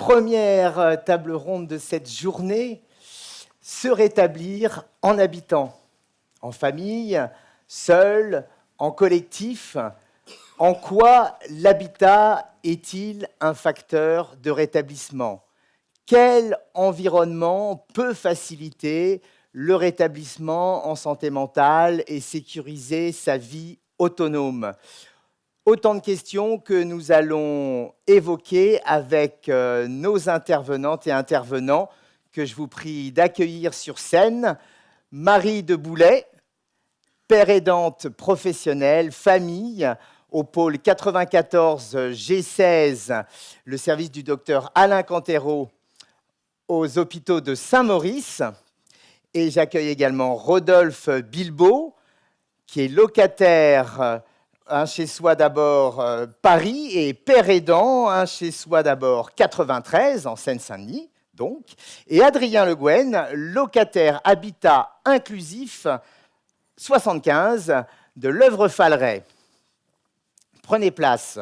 Première table ronde de cette journée, se rétablir en habitant, en famille, seul, en collectif. En quoi l'habitat est-il un facteur de rétablissement? Quel environnement peut faciliter le rétablissement en santé mentale et sécuriser sa vie autonome? Autant de questions que nous allons évoquer avec nos intervenantes et intervenants que je vous prie d'accueillir sur scène. Marie de Boulet, père aidante professionnelle, famille, au pôle 94 G16, le service du docteur Alain Cantero aux hôpitaux de Saint-Maurice. Et j'accueille également Rodolphe Bilbao, qui est locataire chez soi d'abord Paris et père aidant chez soi d'abord 93 en Seine-Saint-Denis, donc, et Adrien Le Guen, locataire habitat inclusif 75 de l'Œuvre-Falleret. Prenez place.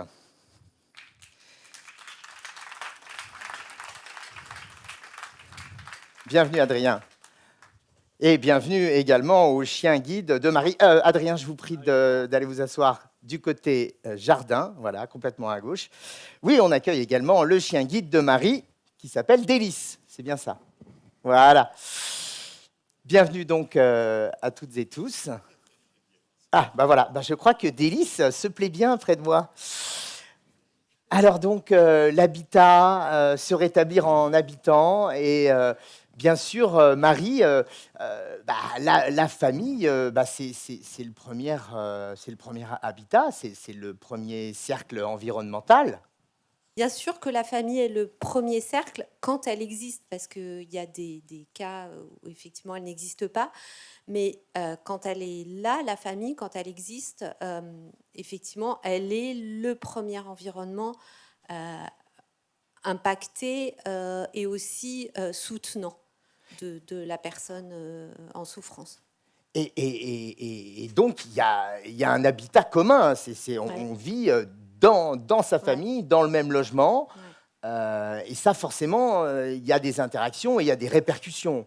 Bienvenue Adrien. Et bienvenue également au chien guide de Marie. Adrien, je vous prie d'aller vous asseoir du côté jardin, voilà, complètement à gauche. Oui, on accueille également le chien guide de Marie, qui s'appelle Délice. C'est bien ça. Voilà. Bienvenue donc à toutes et tous. Ah, ben voilà, je crois que Délice se plaît bien près de moi. Alors donc, l'habitat, se rétablir en habitant et... bien sûr, Marie, la famille, c'est le premier habitat, c'est le premier cercle environnemental. Bien sûr que la famille est le premier cercle quand elle existe, parce qu'il y a des cas où effectivement elle n'existe pas, mais quand elle est là, la famille, quand elle existe, effectivement, elle est le premier environnement impacté et aussi soutenant de la personne en souffrance. Et donc, il y a un habitat commun. On vit dans sa famille, dans le même logement. Et ça, forcément, il y a des interactions et il y a des répercussions.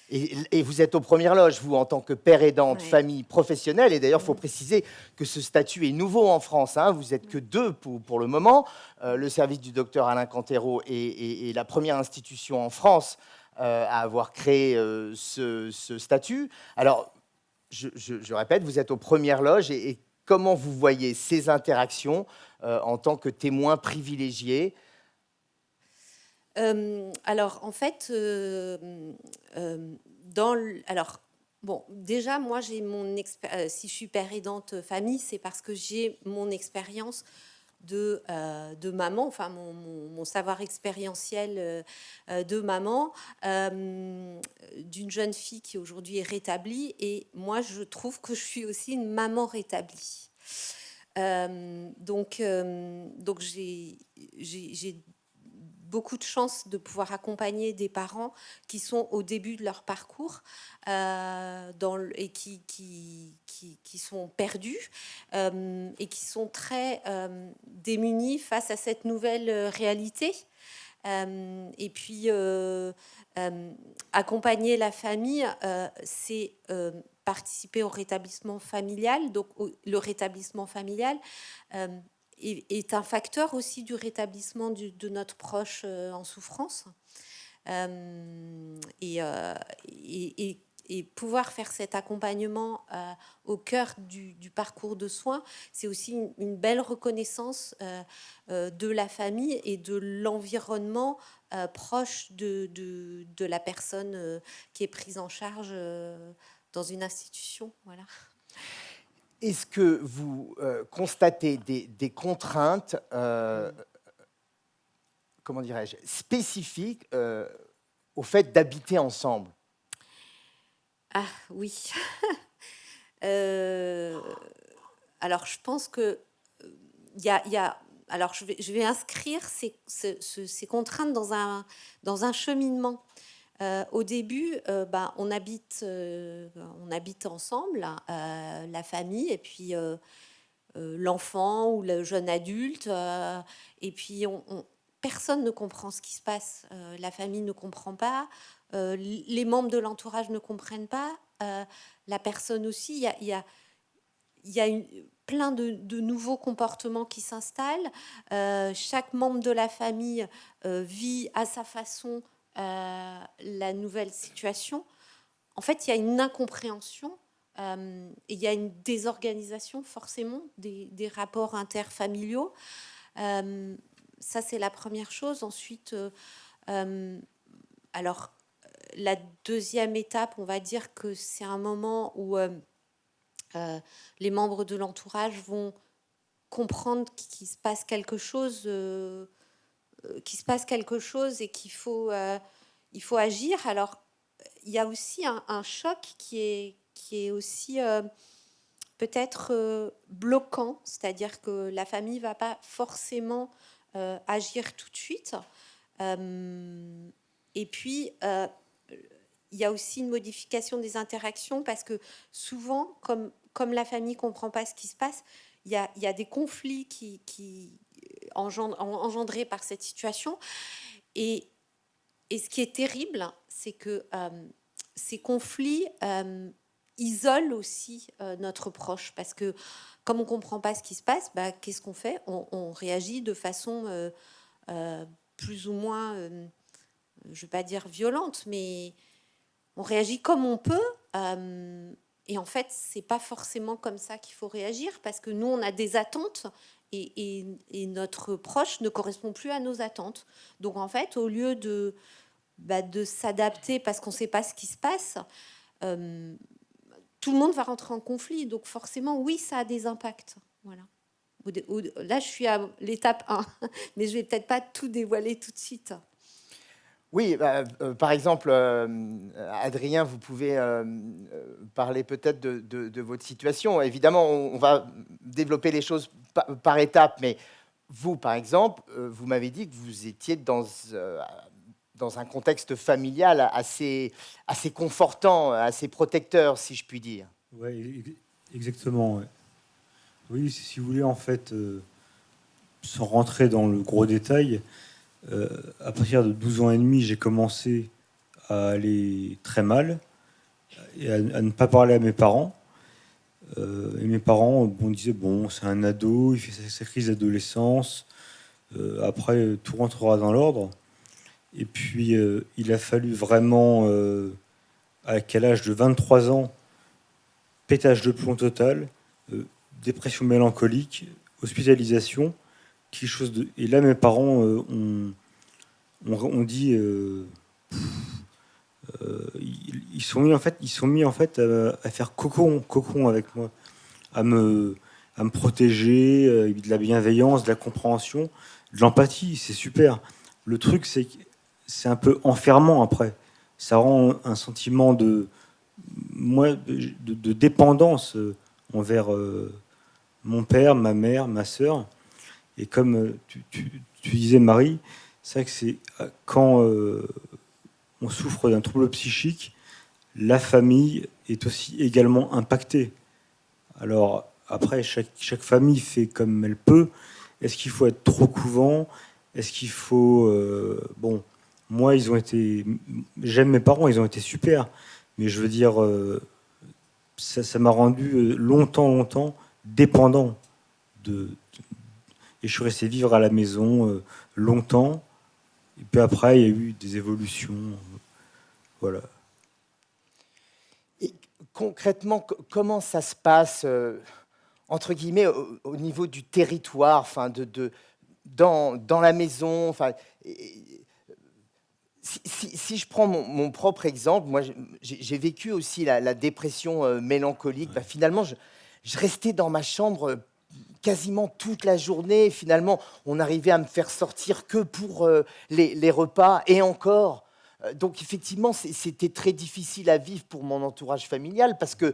Et vous êtes aux premières loges, vous, en tant que père aidant de famille professionnelle. Et d'ailleurs, il faut préciser que ce statut est nouveau en France. Hein. Vous n'êtes que deux pour le moment. Le service du docteur Alain Cantero est la première institution en France à avoir créé ce statut. Alors, je répète, vous êtes aux premières loges. Et comment vous voyez ces interactions en tant que témoin privilégié? Alors, en fait, déjà, moi, j'ai si je suis père aidante famille, c'est parce que j'ai mon expérience de maman, enfin mon savoir expérientiel de maman, d'une jeune fille qui aujourd'hui est rétablie. Et moi, je trouve que je suis aussi une maman rétablie. Donc j'ai beaucoup de chance de pouvoir accompagner des parents qui sont au début de leur parcours et qui sont perdus et qui sont très démunis face à cette nouvelle réalité. Et puis, accompagner la famille, c'est participer au rétablissement familial. Donc, le rétablissement familial est un facteur aussi du rétablissement de notre proche en souffrance. Et pouvoir faire cet accompagnement au cœur du parcours de soins, c'est aussi une belle reconnaissance de la famille et de l'environnement proche de la personne qui est prise en charge dans une institution. Voilà. Est-ce que vous constatez des contraintes, comment dirais-je, spécifiques au fait d'habiter ensemble? Ah oui. Alors, je pense que alors je vais inscrire ces contraintes dans un cheminement. Au début, on habite ensemble, la famille, et puis l'enfant ou le jeune adulte, et puis personne ne comprend ce qui se passe. La famille ne comprend pas, les membres de l'entourage ne comprennent pas, la personne aussi. Il y a plein de nouveaux comportements qui s'installent. Chaque membre de la famille vit à sa façon la nouvelle situation. En fait, il y a une incompréhension et il y a une désorganisation forcément des rapports interfamiliaux. Ça, c'est la première chose. Ensuite, alors, la deuxième étape, on va dire que c'est un moment où les membres de l'entourage vont comprendre qu'il se passe quelque chose, et il faut agir. Alors, il y a aussi un choc qui est aussi peut-être bloquant, c'est-à-dire que la famille va pas forcément agir tout de suite. Et puis, il y a aussi une modification des interactions parce que souvent, comme la famille ne comprend pas ce qui se passe, il y a des conflits qui engendrés par cette situation. Et ce qui est terrible, c'est que ces conflits isolent aussi notre proche parce que comme on ne comprend pas ce qui se passe, qu'est-ce qu'on fait ? On réagit de façon plus ou moins, je ne vais pas dire violente, mais on réagit comme on peut. Et en fait, c'est pas forcément comme ça qu'il faut réagir parce que nous, on a des attentes et notre proche ne correspond plus à nos attentes. Donc, en fait, au lieu de s'adapter parce qu'on ne sait pas ce qui se passe, tout le monde va rentrer en conflit. Donc, forcément, oui, ça a des impacts. Voilà. Là, je suis à l'étape 1, mais je vais peut-être pas tout dévoiler tout de suite. Oui, par exemple, Adrien, vous pouvez parler peut-être de votre situation. Évidemment, on va développer les choses par étapes, mais vous, par exemple, vous m'avez dit que vous étiez dans un contexte familial assez confortant, assez protecteur, si je puis dire. Oui, exactement. Ouais. Oui, si vous voulez, en fait, sans rentrer dans le gros détail, à partir de 12 ans et demi, j'ai commencé à aller très mal et à ne pas parler à mes parents. Et mes parents disaient, c'est un ado, il fait sa crise d'adolescence, après tout rentrera dans l'ordre. Et puis il a fallu vraiment, à quel âge de 23 ans, pétage de plomb total, dépression mélancolique, hospitalisation, quelque chose de... Et là, mes parents ont dit... ils sont mis en fait à faire cocon avec moi, à me protéger, de la bienveillance, de la compréhension, de l'empathie. C'est super. Le truc, c'est que c'est un peu enfermant après. Ça rend un sentiment de dépendance envers mon père, ma mère, ma sœur. Et comme tu disais, Marie, c'est vrai que c'est quand on souffre d'un trouble psychique, la famille est aussi également impactée. Alors après, chaque famille fait comme elle peut. Est-ce qu'il faut être trop couvant ? Est-ce qu'il faut... moi, j'aime mes parents, ils ont été super. Mais je veux dire, ça m'a rendu longtemps dépendant et je suis resté vivre à la maison longtemps. Et puis après, il y a eu des évolutions. Voilà. Et concrètement, comment ça se passe, entre guillemets, au niveau du territoire, enfin, dans la maison, enfin, si je prends mon propre exemple, moi, j'ai vécu aussi la dépression mélancolique. Ouais. Finalement, je restais dans ma chambre quasiment toute la journée. Finalement, on arrivait à me faire sortir que pour les repas, et encore. Donc, effectivement, c'était très difficile à vivre pour mon entourage familial parce que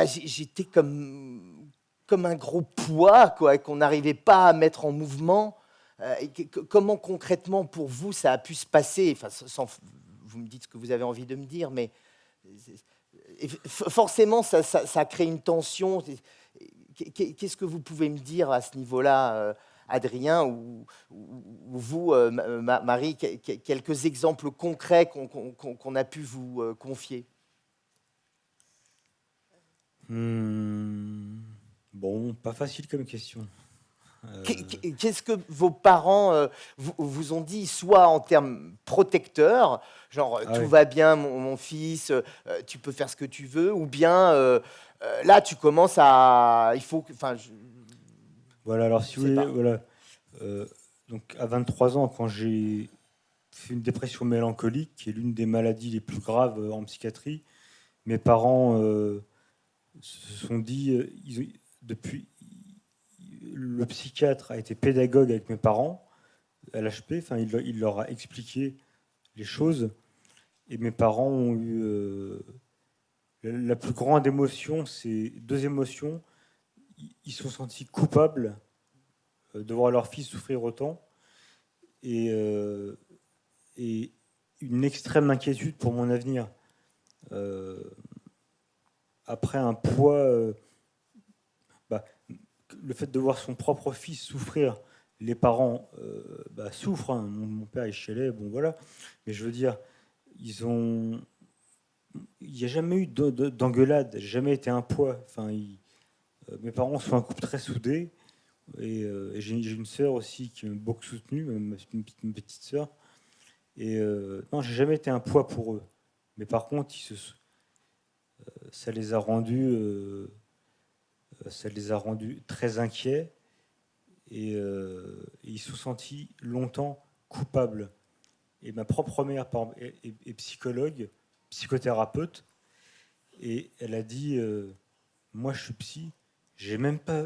j'étais comme un gros poids, quoi, qu'on n'arrivait pas à mettre en mouvement. Comment concrètement pour vous ça a pu se passer, enfin, vous me dites ce que vous avez envie de me dire, mais forcément ça crée une tension. Qu'est-ce que vous pouvez me dire à ce niveau-là, Adrien, ou vous, Marie, quelques exemples concrets qu'on a pu vous confier? Bon, pas facile comme question. Qu'est-ce que vos parents vous ont dit, soit en termes protecteurs, genre Ah tout ouais. va bien mon fils, tu peux faire ce que tu veux, ou bien là tu commences à, il faut, enfin, Voilà, alors je si vous sais voulez, pas. voilà. Donc à 23 ans, quand j'ai fait une dépression mélancolique, qui est l'une des maladies les plus graves en psychiatrie, mes parents se sont dit, depuis, le psychiatre a été pédagogue avec mes parents à l'HP, enfin, il leur a expliqué les choses, et mes parents ont eu la plus grande émotion, c'est deux émotions. Ils se sont sentis coupables de voir leur fils souffrir autant, et, et une extrême inquiétude pour mon avenir. Après un poids, le fait de voir son propre fils souffrir, les parents souffrent. Hein. Mon père est chialait, bon voilà. Mais je veux dire, il n'y a jamais eu d'engueulade, j'ai jamais été un poids. Enfin, mes parents sont un couple très soudé, et j'ai une sœur aussi qui m'a beaucoup soutenu, une petite sœur. Et non, j'ai jamais été un poids pour eux. Mais par contre, ça les a rendus très inquiets, et ils se sont sentis longtemps coupables. Et ma propre mère est psychologue, psychothérapeute, et elle a dit moi je suis psy, j'ai même pas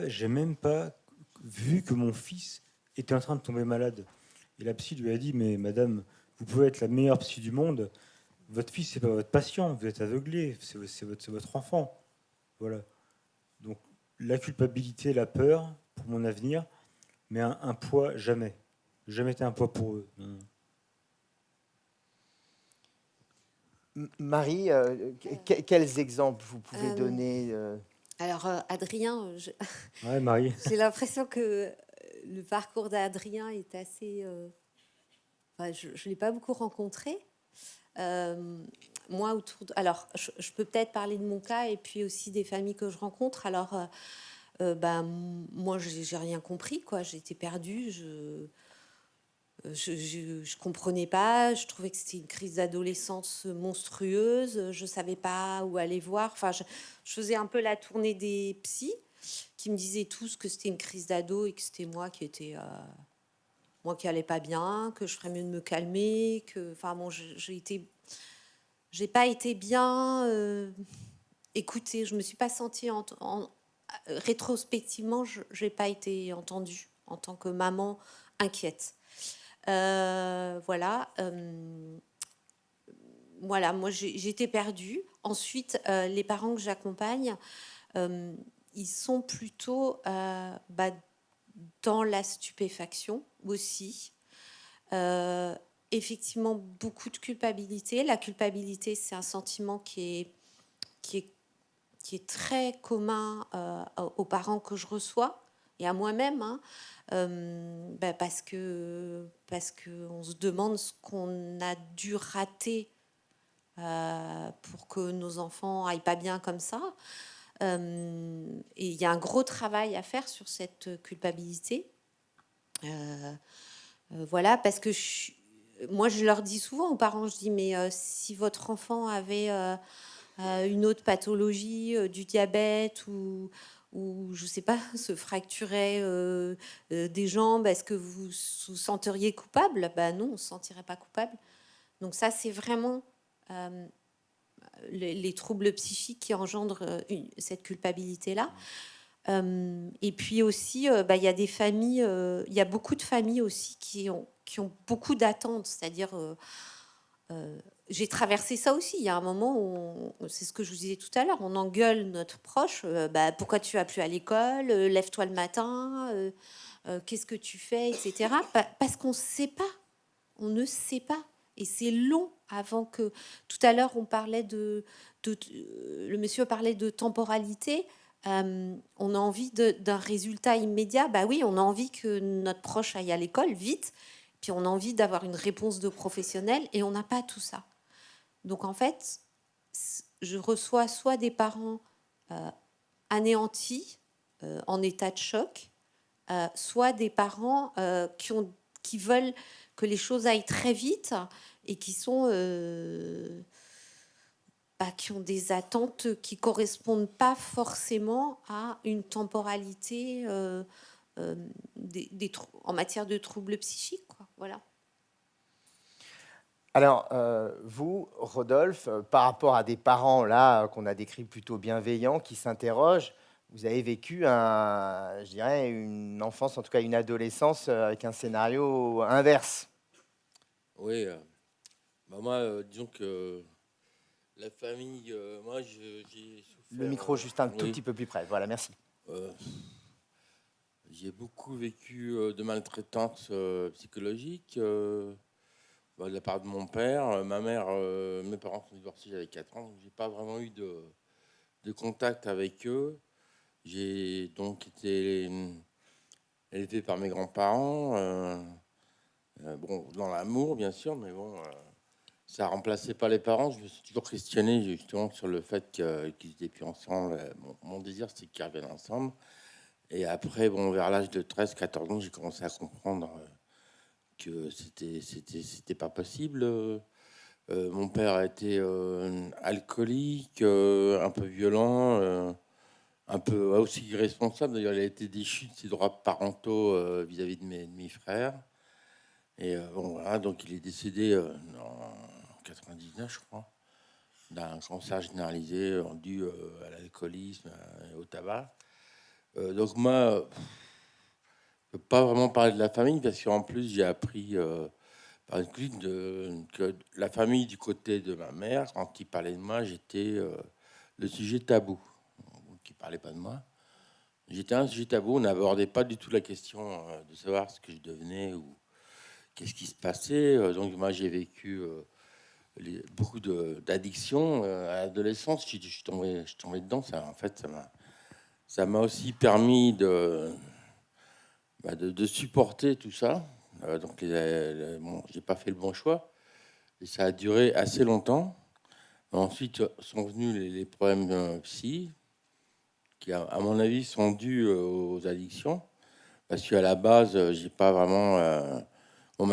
vu que mon fils était en train de tomber malade. Et la psy lui a dit mais madame, vous pouvez être la meilleure psy du monde, votre fils c'est pas votre patient, vous êtes aveuglé, c'est votre enfant. Voilà. Donc la culpabilité, la peur pour mon avenir, mais un poids jamais. Jamais été un poids pour eux. Non. Marie, quels exemples vous pouvez Euh, donner alors, Adrien, Ouais, Marie. j'ai l'impression que le parcours d'Adrien est assez... enfin, je ne l'ai pas beaucoup rencontré. Moi, alors, je peux peut-être parler de mon cas et puis aussi des familles que je rencontre. Alors, moi, j'ai rien compris, quoi. J'étais perdue. Je comprenais pas. Je trouvais que c'était une crise d'adolescence monstrueuse. Je savais pas où aller voir. Enfin, je faisais un peu la tournée des psys qui me disaient tous que c'était une crise d'ado et que c'était moi qui allais pas bien, que je ferais mieux de me calmer, que, enfin bon, j'ai pas été bien écoutée. Je me suis pas sentie rétrospectivement, je n'ai pas été entendue en tant que maman inquiète. Voilà. Voilà, moi j'étais perdue. Ensuite, les parents que j'accompagne, ils sont plutôt dans la stupéfaction aussi. Effectivement, beaucoup de culpabilité. La culpabilité, c'est un sentiment qui est très commun aux parents que je reçois et à moi-même, hein, parce que on se demande ce qu'on a dû rater pour que nos enfants aillent pas bien comme ça. Et il y a un gros travail à faire sur cette culpabilité. Voilà, parce que moi, je leur dis souvent aux parents, je dis, mais si votre enfant avait une autre pathologie, du diabète ou je sais pas, se fracturait des jambes, est-ce que vous vous senteriez coupable? Ben non, on se sentirait pas coupable. Donc ça, c'est vraiment les troubles psychiques qui engendrent cette culpabilité-là. Et puis aussi, il y a des familles, il y a beaucoup de familles aussi qui ont beaucoup d'attentes, c'est-à-dire j'ai traversé ça aussi. Il y a un moment où, c'est ce que je vous disais tout à l'heure, on engueule notre proche. Pourquoi tu vas plus à l'école? Lève-toi le matin. Qu'est-ce que tu fais, etc. Parce qu'on ne sait pas. On ne sait pas. Et c'est long avant que... Tout à l'heure, on parlait le monsieur parlait de temporalité. on a envie d'un résultat immédiat. Bah oui, on a envie que notre proche aille à l'école vite, puis on a envie d'avoir une réponse de professionnel, et on n'a pas tout ça. Donc en fait, je reçois soit des parents anéantis, en état de choc, soit des parents qui veulent que les choses aillent très vite et qui ont des attentes qui correspondent pas forcément à une temporalité en matière de troubles psychiques, quoi. Voilà. Alors, vous, Rodolphe, par rapport à des parents là qu'on a décrits plutôt bienveillants, qui s'interrogent, vous avez vécu je dirais, une enfance, en tout cas une adolescence, avec un scénario inverse. Oui, moi, disons que la famille, moi, j'ai souffert. Le micro juste un tout oui, petit peu plus près. Voilà, merci. J'ai beaucoup vécu de maltraitance psychologique de la part de mon père. Ma mère, mes parents sont divorcés, j'avais 4 ans, donc j'ai pas vraiment eu de contact avec eux. J'ai donc été élevé par mes grands-parents, bon, dans l'amour, bien sûr, mais bon, ça remplaçait pas les parents. Je me suis toujours questionné justement sur le fait qu'ils étaient plus ensemble. Mon désir, c'était qu'ils reviennent ensemble. Et après, bon, vers l'âge de 13-14 ans, j'ai commencé à comprendre que c'était pas possible. Mon père a été alcoolique, un peu violent, un peu aussi irresponsable. D'ailleurs, il a été déchu de ses droits parentaux vis-à-vis de mes frères. Et bon, voilà, donc il est décédé en 99, je crois, d'un cancer généralisé dû à l'alcoolisme et au tabac. Donc moi, je peux pas vraiment parler de la famille parce qu'en plus j'ai appris par une clique que la famille du côté de ma mère, quand ils parlaient de moi, j'étais le sujet tabou. Donc ils parlaient pas de moi. J'étais un sujet tabou. On n'abordait pas du tout la question de savoir ce que je devenais ou qu'est-ce qui se passait. Donc moi j'ai vécu beaucoup d'addictions à l'adolescence. Je suis tombé dedans. Ça, en fait, ça m'a aussi permis de supporter tout ça. Donc, bon, j'ai pas fait le bon choix. Et ça a duré assez longtemps. Ensuite sont venus les problèmes psy, qui, à mon avis, sont dus aux addictions. Parce qu'à la base, j'ai pas vraiment. On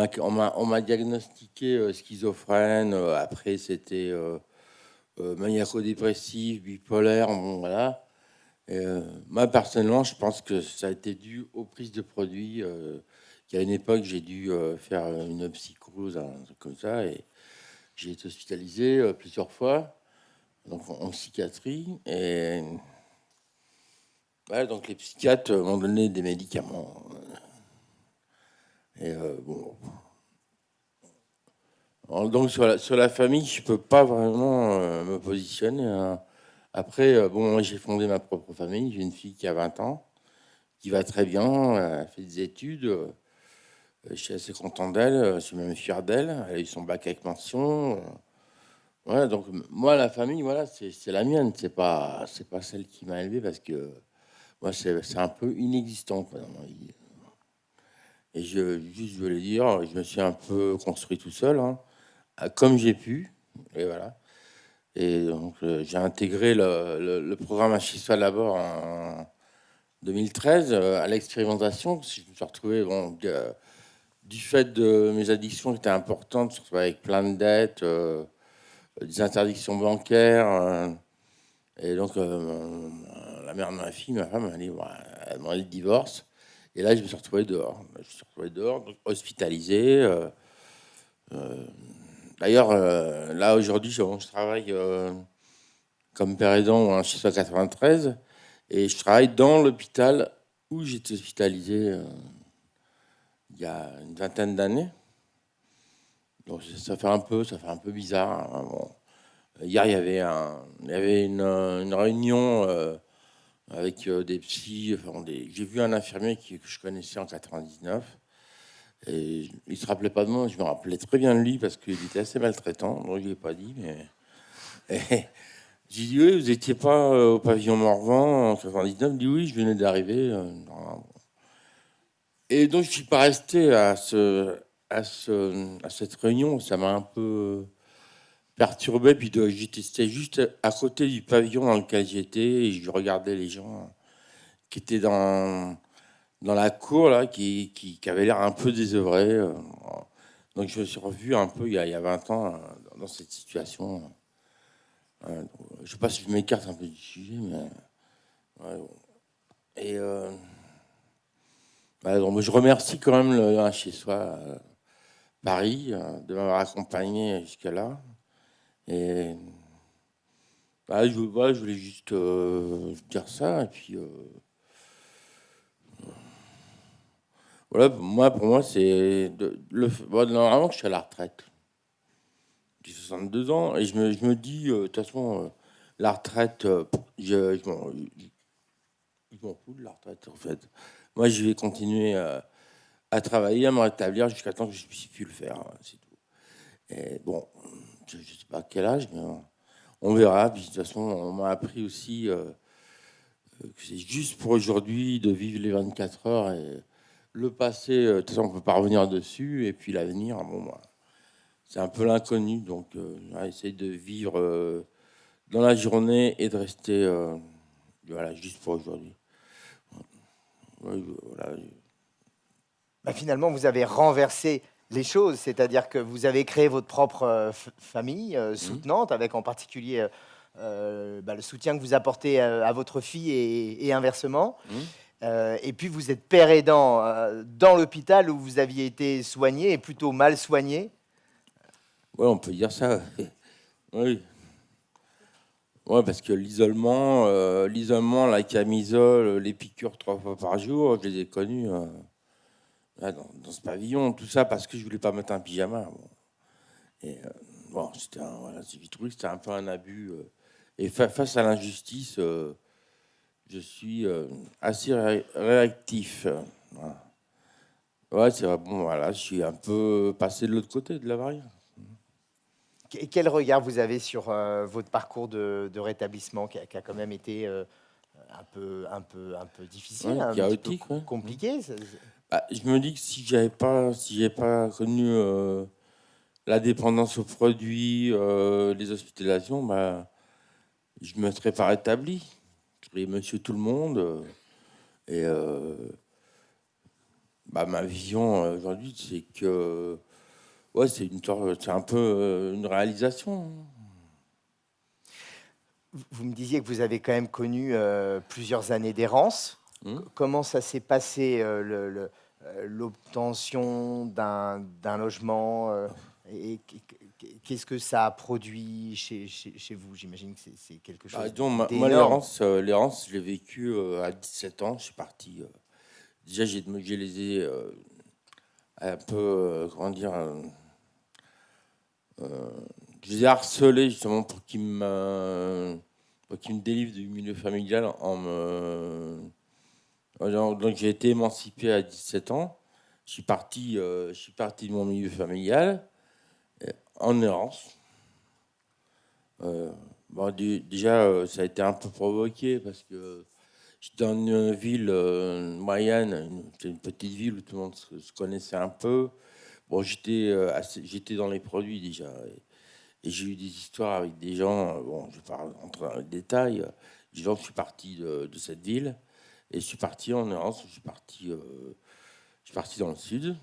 m'a diagnostiqué schizophrène. Après, c'était maniaco-dépressif, bipolaire. Bon, voilà. Et, moi, personnellement, je pense que ça a été dû aux prises de produits. Qu'à une époque, j'ai dû faire une psychose, un truc comme ça. Et j'ai été hospitalisé plusieurs fois, donc en psychiatrie. Et ouais, donc les psychiatres m'ont donné des médicaments. Et bon. Donc sur la famille, je peux pas vraiment me positionner, hein. Après, bon, moi j'ai fondé ma propre famille. J'ai une fille qui a 20 ans, qui va très bien, elle fait des études. Je suis assez content d'elle, je suis même fier d'elle. Elle a eu son bac avec mention. Ouais, donc moi la famille, voilà, c'est la mienne. C'est pas celle qui m'a élevé parce que moi c'est un peu inexistant quoi, dans ma vie. Et je veux le dire, je me suis un peu construit tout seul, hein, comme j'ai pu. Et voilà. Et donc, j'ai intégré le programme Achiswa d'abord en 2013 à l'expérimentation. Parce que je me suis retrouvé, bon, du fait de mes addictions qui étaient importantes, surtout avec plein de dettes, des interdictions bancaires. Et donc, la mère de ma fille, ma femme, elle a demandé le divorce. Et là, je me suis retrouvé dehors. Je me suis retrouvé dehors, donc hospitalisé. D'ailleurs, là, aujourd'hui, je travaille comme père aidant en chez 93 et je travaille dans l'hôpital où j'étais hospitalisé il y a une vingtaine d'années. Donc ça fait un peu bizarre, hein. Bon. Hier, il y avait une réunion avec des psys. Enfin, j'ai vu un infirmier que je connaissais en 99. Et il se rappelait pas de moi. Je me rappelais très bien de lui parce qu'il était assez maltraitant. Donc je lui ai pas dit, mais J'ai dit oui, vous n'étiez pas au pavillon Morvan en 99. Il dit oui, je venais d'arriver. Et donc je suis pas resté à cette réunion. Ça m'a un peu perturbé. Puis j'étais juste à côté du pavillon dans lequel j'étais et je regardais les gens qui étaient dans la cour là, qui avaient l'air un peu désœuvrés. Donc je me suis revu un peu il y a 20 ans dans cette situation. Je ne sais pas si je m'écarte un peu du sujet, mais ouais, bon. Et donc, je remercie quand même le chez soi Paris de m'avoir accompagné jusqu'à là. Et je voulais juste dire ça. Et puis voilà, pour moi, c'est normalement, je suis à la retraite. J'ai 62 ans et je me dis, de toute façon, la retraite, je m'en fous de la retraite, en fait. Moi, je vais continuer à travailler, à me rétablir jusqu'à temps que je puisse plus le faire. C'est tout. Et bon, je ne sais pas à quel âge, mais on verra. Puis, de toute façon, on m'a appris aussi que c'est juste pour aujourd'hui de vivre les 24 heures. Et le passé, de toute façon, on ne peut pas revenir dessus. Et puis l'avenir, bon, bah, c'est un peu l'inconnu. Donc, on va essayer de vivre dans la journée et de rester voilà, juste pour aujourd'hui. Ouais, voilà. Bah, finalement, vous avez renversé les choses, c'est-à-dire que vous avez créé votre propre famille soutenante, avec en particulier le soutien que vous apportez à votre fille et inversement. Et puis vous êtes père aidant dans l'hôpital où vous aviez été soigné, et plutôt mal soigné. Ouais, on peut dire ça. Oui. Ouais, parce que l'isolement, la camisole, les piqûres 3 fois par jour, je les ai connus là, dans ce pavillon, tout ça parce que je voulais pas mettre un pyjama. Bon. Et bon, voilà, j'ai trouvé que c'était un peu un abus. Et face à l'injustice, je suis assez réactif. Voilà. Ouais, c'est vrai. Bon, voilà, je suis un peu passé de l'autre côté de la barrière. Quel regard vous avez sur votre parcours de rétablissement qui a quand même été un peu difficile, Ouais, un petit peu chaotique, ouais. compliqué? Bah, je me dis que si j'avais pas connu la dépendance aux produits, les hospitalisations, bah, je me serais pas rétabli. Je serais monsieur tout le monde. Et ma vision aujourd'hui, c'est que ouais, c'est un peu une réalisation. Vous me disiez que vous avez quand même connu plusieurs années d'errance. Comment ça s'est passé, l'obtention d'un logement et qu'est-ce que ça a produit chez vous? J'imagine que c'est quelque chose Disons, moi, d'énorme. l'errance, je l'ai vécu à 17 ans. Je suis parti. Déjà, j'ai les ai un peu, comment dire, je les ai harcelés justement pour qu'ils me délivrent du milieu familial donc j'ai été émancipé à 17 ans. Je suis parti de mon milieu familial en errance. Déjà, ça a été un peu provoqué parce que j'étais dans une ville moyenne, c'est une petite ville où tout le monde se connaissait un peu. Bon, j'étais dans les produits déjà. Et j'ai eu des histoires avec des gens, bon, je ne vais pas rentrer dans les détails, des gens que je suis parti de cette ville. Et je suis parti en errance, je suis parti dans le sud.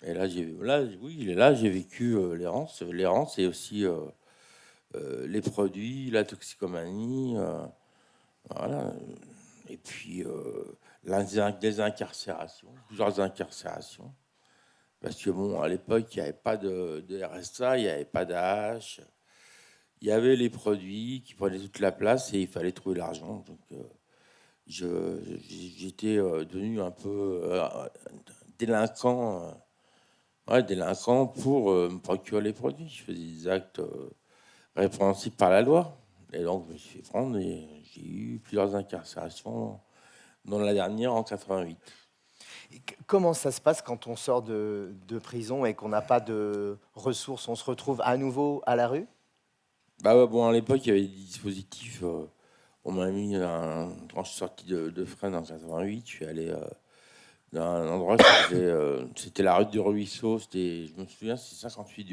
Et là, j'ai vécu l'errance et aussi les produits, la toxicomanie, voilà. Et puis des incarcérations, plusieurs incarcérations. Parce que bon, à l'époque, il n'y avait pas de RSA, il n'y avait pas d'AH. Il y avait les produits qui prenaient toute la place et il fallait trouver l'argent. Donc j'étais devenu un peu délinquant. Délinquant pour me procurer les produits. Je faisais des actes répréhensibles par la loi. Et donc, je me suis fait prendre et j'ai eu plusieurs incarcérations, dont la dernière en 88. Comment ça se passe quand on sort de prison et qu'on n'a pas de ressources? On se retrouve à nouveau à la rue? Bah ouais, bon, à l'époque, il y avait des dispositifs. On m'a mis quand je suis sorti de Fresnes en 88, je suis allé dans un endroit qui c'était la rue du Ruisseau. Je me souviens, c'est 58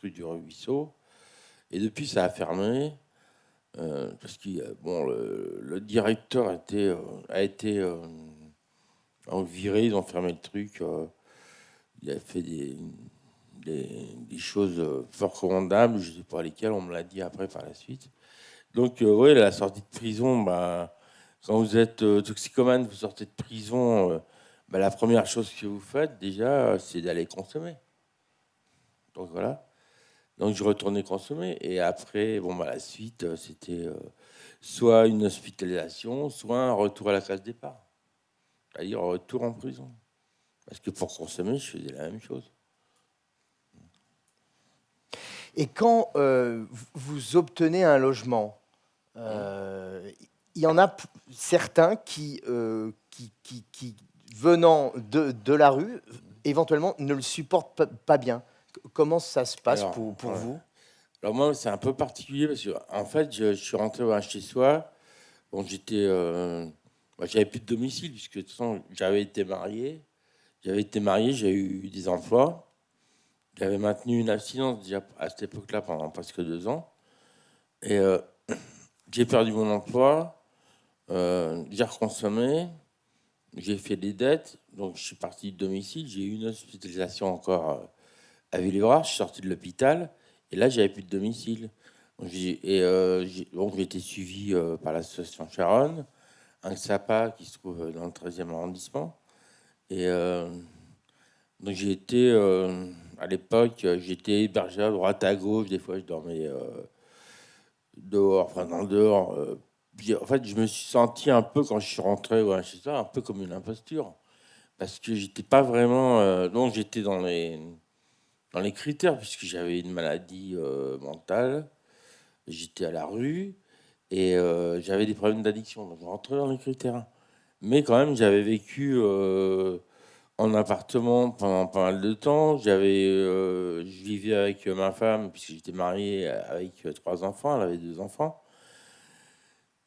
rue du Ruisseau. Et depuis, ça a fermé. Parce que bon, le directeur a été viré, ils ont fermé le truc. Il a fait des choses fort recommandables, je ne sais pas lesquelles, on me l'a dit après par la suite. Donc, oui, la sortie de prison, bah, quand vous êtes toxicomane, vous sortez de prison, bah, la première chose que vous faites déjà, c'est d'aller consommer. Donc voilà. Donc je retournais consommer. Et après, bon, bah, la suite, c'était soit une hospitalisation, soit un retour à la case départ. C'est-à-dire retour en prison. Parce que pour consommer, je faisais la même chose. Et quand vous obtenez un logement, il y en a certains qui venant de la rue, éventuellement, ne le supportent pas bien. Comment ça se passe Alors, pour ouais. vous? Alors moi, c'est un peu particulier parce que en fait, je suis rentré au chez soi. Bon, j'avais plus de domicile puisque de toute façon, j'avais été marié. J'ai eu des emplois. J'avais maintenu une abstinence déjà à cette époque-là pendant presque 2 ans. Et j'ai perdu mon emploi. J'ai reconsommé. J'ai fait des dettes. Donc je suis parti de domicile. J'ai eu une hospitalisation encore à Villeurbanne. Je suis sorti de l'hôpital. Et là, j'avais plus de domicile. Donc j'ai été suivi par l'association Charonne, un SAPA qui se trouve dans le 13e arrondissement. Et donc j'ai été, à l'époque, j'étais hébergé à droite à gauche. Des fois, je dormais dehors, enfin dans le dehors. Puis, en fait, je me suis senti un peu, quand je suis rentré chez ça, un peu comme une imposture. Parce que j'étais pas vraiment... donc j'étais dans les critères, puisque j'avais une maladie mentale. J'étais à la rue et j'avais des problèmes d'addiction. Donc je rentrais dans les critères. Mais quand même, j'avais vécu en appartement pendant pas mal de temps. Je vivais avec ma femme, puisque j'étais marié avec 3 enfants. Elle avait 2 enfants.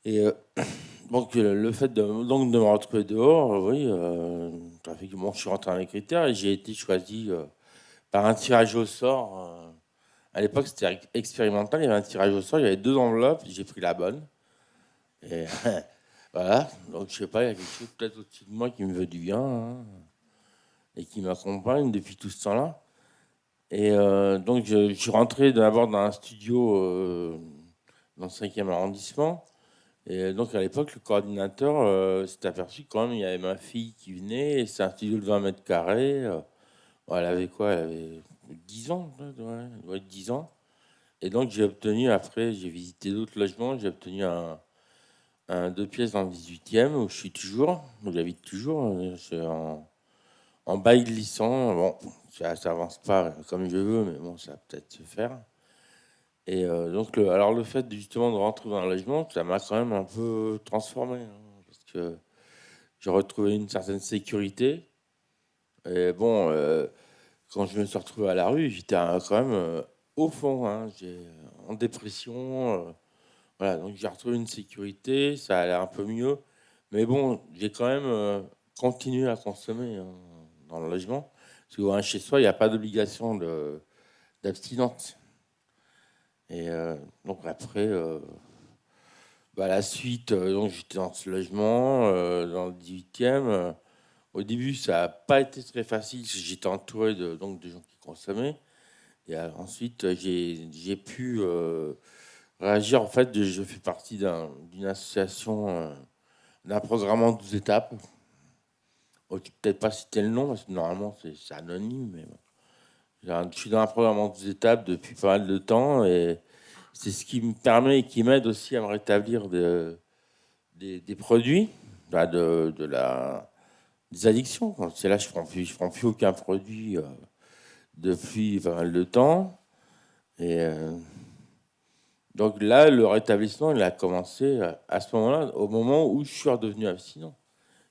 Et donc, le fait de me retrouver dehors, oui, ça fait que bon, je suis rentré dans les critères et j'ai été choisi par un tirage au sort. À l'époque, c'était expérimental. Il y avait un tirage au sort. Il y avait 2 enveloppes. J'ai pris la bonne. Et voilà. Donc, je sais pas, il y a quelque chose peut-être au-dessus de moi qui me veut du bien, hein, et qui m'accompagne depuis tout ce temps-là. Et donc, je suis rentré d'abord dans un studio dans le 5e arrondissement. Et donc, à l'époque, le coordinateur s'est aperçu que quand même, il y avait ma fille qui venait. Et c'est un studio de 20 mètres carrés. Bon, elle avait quoi? Elle avait 10 ans. Ouais, 10 ans. Et donc, j'ai visité d'autres logements. J'ai obtenu un 2 pièces dans le 18e où où j'habite toujours. Je suis en bail glissant. Bon, ça avance pas comme je veux, mais bon, ça va peut-être se faire. Et donc, alors le fait justement de rentrer dans un logement, ça m'a quand même un peu transformé, hein, parce que j'ai retrouvé une certaine sécurité. Et bon, quand je me suis retrouvé à la rue, j'étais quand même au fond, hein, en dépression. Voilà, donc j'ai retrouvé une sécurité, ça allait un peu mieux. Mais bon, j'ai quand même continué à consommer, hein, dans le logement. Parce que chez soi, il n'y a pas d'obligation d'abstinence. Et donc après, la suite, donc j'étais dans ce logement, dans le 18e. Au début, ça n'a pas été très facile, parce que j'étais entouré donc, de gens qui consommaient. Et ensuite, j'ai pu réagir. En fait, je fais partie d'une association, d'un programme en 12 étapes. Je ne vais peut-être pas citer le nom, parce que normalement, c'est anonyme. Mais bon. Je suis dans un programme en 12 étapes depuis pas mal de temps. Et c'est ce qui me permet et qui m'aide aussi à me rétablir des produits, bah, des addictions. C'est là, je prends plus aucun produit depuis pas mal de temps. Et donc là, le rétablissement, il a commencé à ce moment-là, au moment où je suis redevenu abstinent.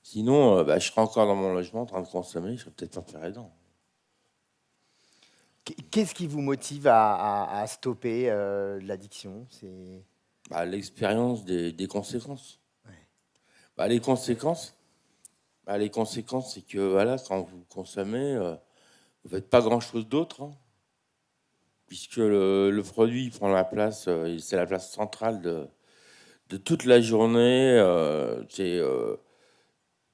Sinon, je serais encore dans mon logement en train de consommer, je serais peut-être pas fait aidant. Qu'est-ce qui vous motive à stopper l'addiction? L'expérience des conséquences. Ouais. Les conséquences, c'est que voilà, quand vous consommez, vous faites pas grand-chose d'autre, hein, puisque le produit prend la place, c'est la place centrale de toute la journée. C'est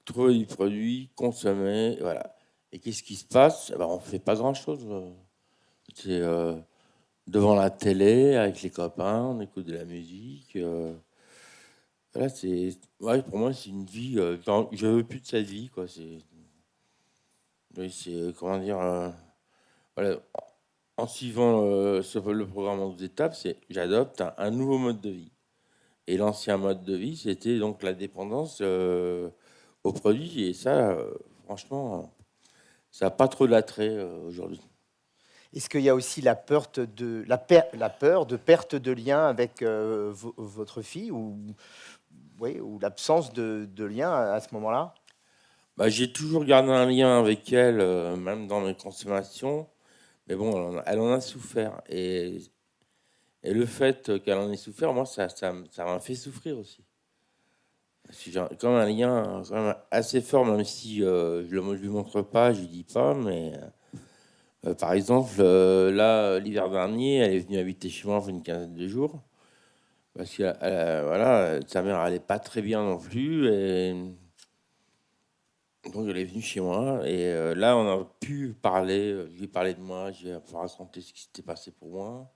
trouver du produit, consommer, voilà. Et qu'est-ce qui se passe? On fait pas grand-chose. C'est devant la télé avec les copains, on écoute de la musique. Voilà, pour moi, c'est une vie. Je veux plus de cette vie, quoi. C'est comment dire. Voilà, en suivant le programme en 12 étapes, j'adopte un nouveau mode de vie. Et l'ancien mode de vie, c'était donc la dépendance aux produits. Et ça, franchement, ça n'a pas trop d'attrait aujourd'hui. Est-ce qu'il y a aussi la peur la peur de perte de lien avec votre fille ou l'absence de lien à ce moment-là? J'ai toujours gardé un lien avec elle, même dans mes consommations. Mais bon, elle en a souffert. Et le fait qu'elle en ait souffert, moi, ça m'a fait souffrir aussi. Parce que j'ai quand même un lien quand même assez fort, même si je ne lui montre pas, je lui dis pas. Mais par exemple, là, l'hiver dernier, elle est venue habiter chez moi pour une quinzaine de jours. Parce que voilà, sa mère n'allait pas très bien non plus. Et donc, elle est venue chez moi. Et là, on a pu parler. Je lui ai parlé de moi, je lui ai raconté ce qui s'était passé pour moi.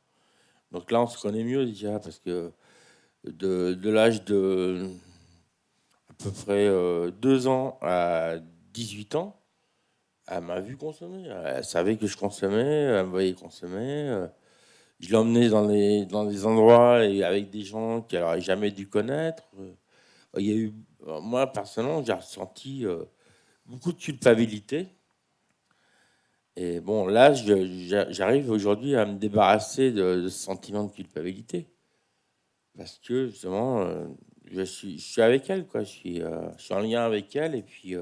Donc là, on se connaît mieux déjà, parce que de l'âge de à peu près 2 ans à 18 ans, elle m'a vu consommer. Elle savait que je consommais, elle me voyait consommer. Je l'emmenais dans des endroits et avec des gens qu'elle n'aurait jamais dû connaître. Il y a eu, moi, personnellement, j'ai ressenti beaucoup de culpabilité. Et bon, là, j'arrive aujourd'hui à me débarrasser de ce sentiment de culpabilité. Parce que justement, je suis avec elle, quoi. Je suis en lien avec elle, et puis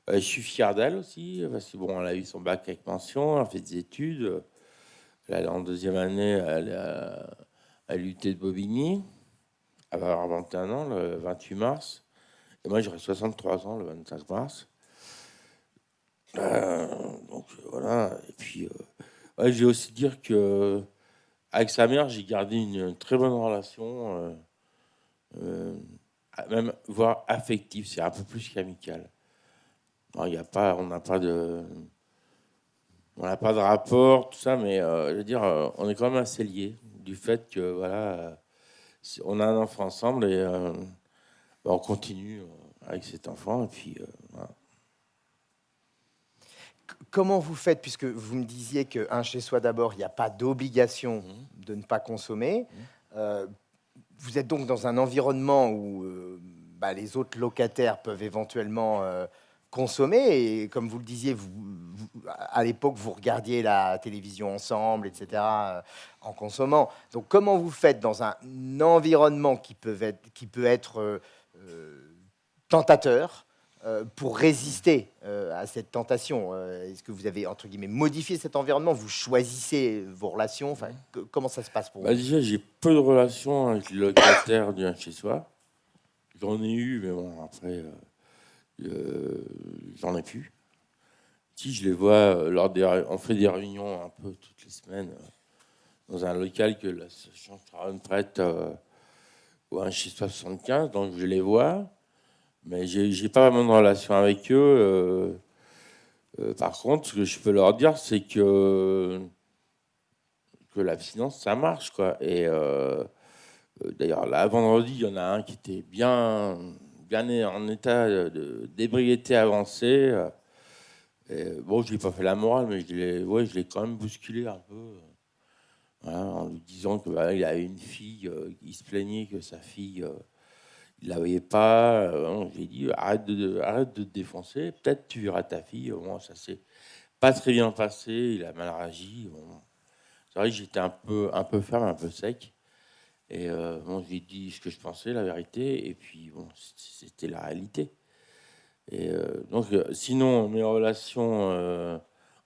je suis fier d'elle aussi, parce que bon, elle a eu son bac avec mention, elle a fait des études. Là, elle est en deuxième année à l'UT de Bobigny. Elle va avoir 21 ans le 28 mars. Et moi, j'aurai 63 ans le 25 mars. Donc voilà. Et puis, je vais aussi dire que avec sa mère, j'ai gardé une très bonne relation. Euh, Même voire affectif, c'est un peu plus qu'amical. On n'a pas de rapport, tout ça, mais je veux dire, on est quand même assez liés du fait que voilà, on a un enfant ensemble et on continue avec cet enfant et puis voilà. Comment vous faites, puisque vous me disiez qu'un chez soi d'abord, il n'y a pas d'obligation de ne pas consommer. Euh, Vous êtes donc dans un environnement où les autres locataires peuvent éventuellement consommer. Et comme vous le disiez, à l'époque, vous regardiez la télévision ensemble, etc., en consommant. Donc, comment vous faites dans un environnement qui peut être tentateur pour résister à cette tentation? Est-ce que vous avez, entre guillemets, modifié cet environnement? Vous choisissez vos relations? Enfin, comment ça se passe pour vous? Déjà, j'ai peu de relations avec les locataires du chez soi. J'en ai eu, mais bon, après, j'en ai plus. Si je les vois on fait des réunions un peu toutes les semaines dans un local que l'association Sharon prête ou un chez soi 75, donc je les vois, mais j'ai pas vraiment de relation avec eux. Par contre, ce que je peux leur dire, c'est que l'abstinence, ça marche, quoi. Et d'ailleurs, là, vendredi, il y en a un qui était bien en état d'ébriété avancée. Et bon, je lui ai pas fait la morale, mais je l'ai quand même bousculé un peu. Voilà, en lui disant que il avait une fille, il se plaignait que sa fille, il la voyait pas. J'ai dit arrête de te défoncer. Peut-être tu verras ta fille. Bon, ça s'est pas très bien passé. Il a mal réagi. Bon. C'est vrai que j'étais un peu ferme, un peu sec. Et bon, j'ai dit ce que je pensais, la vérité. Et puis bon, c'était la réalité. Et donc, sinon, mes relations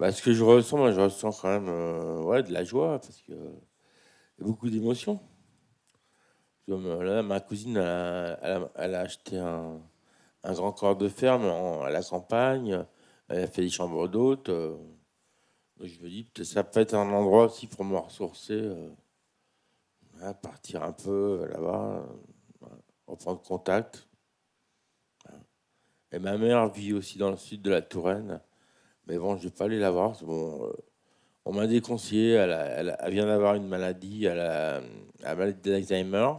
Bah, ce que je ressens, moi, je ressens quand même ouais, de la joie, parce qu'il y a beaucoup d'émotions. Comme là, ma cousine, elle a acheté un grand corps de ferme à la campagne. Elle a fait des chambres d'hôtes. Je me dis, peut-être ça peut être un endroit aussi pour me ressourcer, hein, partir un peu là-bas, reprendre contact. Et ma mère vit aussi dans le sud de la Touraine. Mais bon, je vais pas aller la voir. Bon, on m'a déconseillé. Elle vient d'avoir une maladie, la maladie d'Alzheimer.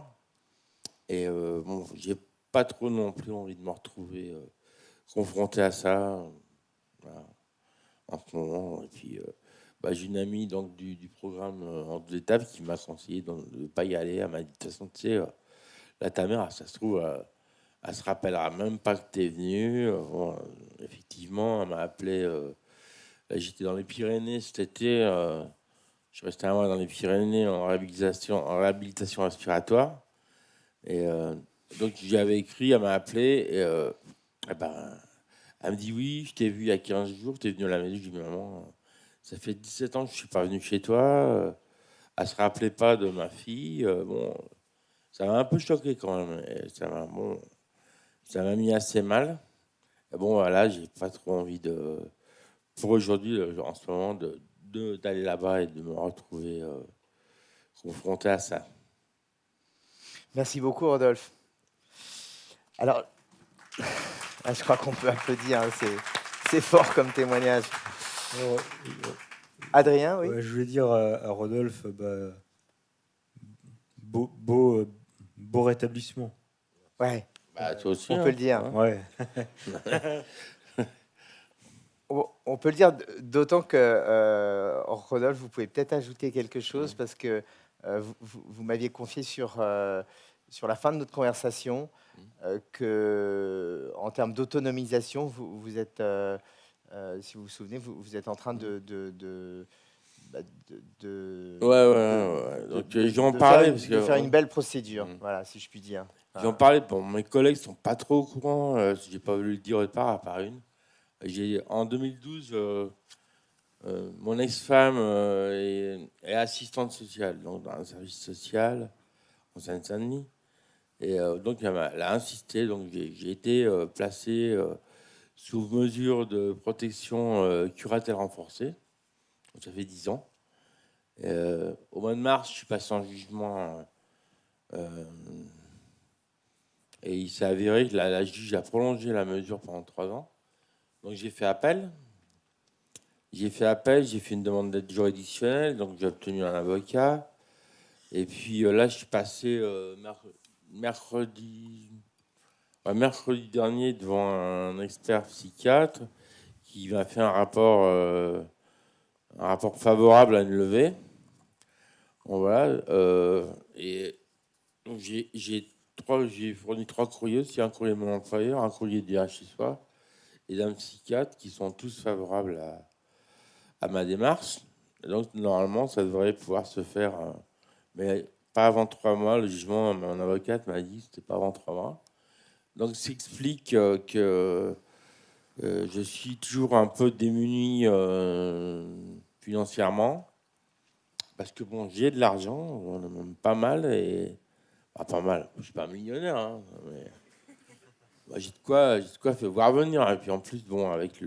Et bon, j'ai pas trop non plus envie de me retrouver confronté à ça, voilà, en ce moment. Et puis, bah, j'ai une amie donc, du programme en 2 étapes qui m'a conseillé de ne pas y aller. Elle m'a dit, de toute façon, tu sais, là, ta mère, ça se trouve, elle se rappellera même pas que tu es venu. Bon, effectivement, elle m'a appelé. Là, j'étais dans les Pyrénées cet été. Je suis resté un mois dans les Pyrénées en réhabilitation respiratoire. Et donc, j'avais écrit, elle m'a appelé. Et eh ben, elle me dit, oui, je t'ai vu il y a 15 jours, tu es venu à la maison. Je dis, maman, ça fait 17 ans que je suis pas venu chez toi. Elle se rappelait pas de ma fille. Bon, ça m'a un peu choqué quand même. Et ça m'a mis assez mal. Et bon, voilà, j'ai pas trop envie pour aujourd'hui, en ce moment, d'aller là-bas et de me retrouver confronté à ça. Merci beaucoup, Rodolphe. Alors, je crois qu'on peut applaudir, hein, c'est fort comme témoignage. Alors, Adrien, oui. ouais, je voulais dire à Rodolphe, bah, beau rétablissement. Ouais, Bah, toi aussi, on hein, peut le dire. hein. Ouais. On peut le dire, d'autant que, Rodolphe, vous pouvez peut-être ajouter quelque chose, parce que vous m'aviez confié sur la fin de notre conversation que, en termes d'autonomisation, vous êtes, si vous vous souvenez, vous êtes en train bah, Ouais. Donc, j'en parlais parce que de faire une belle procédure, Mm. voilà, si je puis dire. j'en parlais. Bon, mes collègues sont pas trop au courant. J'ai pas voulu le dire au départ, à part une. En 2012, mon ex-femme est assistante sociale, donc dans un service social en Seine-Saint-Denis. Et donc, elle a insisté. Donc, j'ai été placé sous mesure de protection curatelle renforcée. Donc, ça fait 10 ans. Et, au mois de mars, je suis passé en jugement. Et il s'est avéré que la juge a prolongé la mesure pendant 3 ans. Donc, j'ai fait appel. J'ai fait une demande d'aide juridictionnelle. Donc, j'ai obtenu un avocat. Et puis là, je suis passé mercredi dernier devant un expert psychiatre qui m'a fait un rapport favorable à une levée. Bon, voilà. Et donc j'ai fourni 3 courriers, aussi un courrier de mon employeur, un courrier du DHSOA et d'un psychiatre qui sont tous favorables à ma démarche. Et donc normalement, ça devrait pouvoir se faire, mais pas avant 3 mois. Le jugement, mon avocate m'a dit que c'était pas avant 3 mois. Donc, ça explique que je suis toujours un peu démuni financièrement, parce que bon, j'ai de l'argent, on a même pas mal, et pas mal. Je suis pas millionnaire, hein, mais bah, j'ai de quoi faire voir venir. Et puis en plus, bon, avec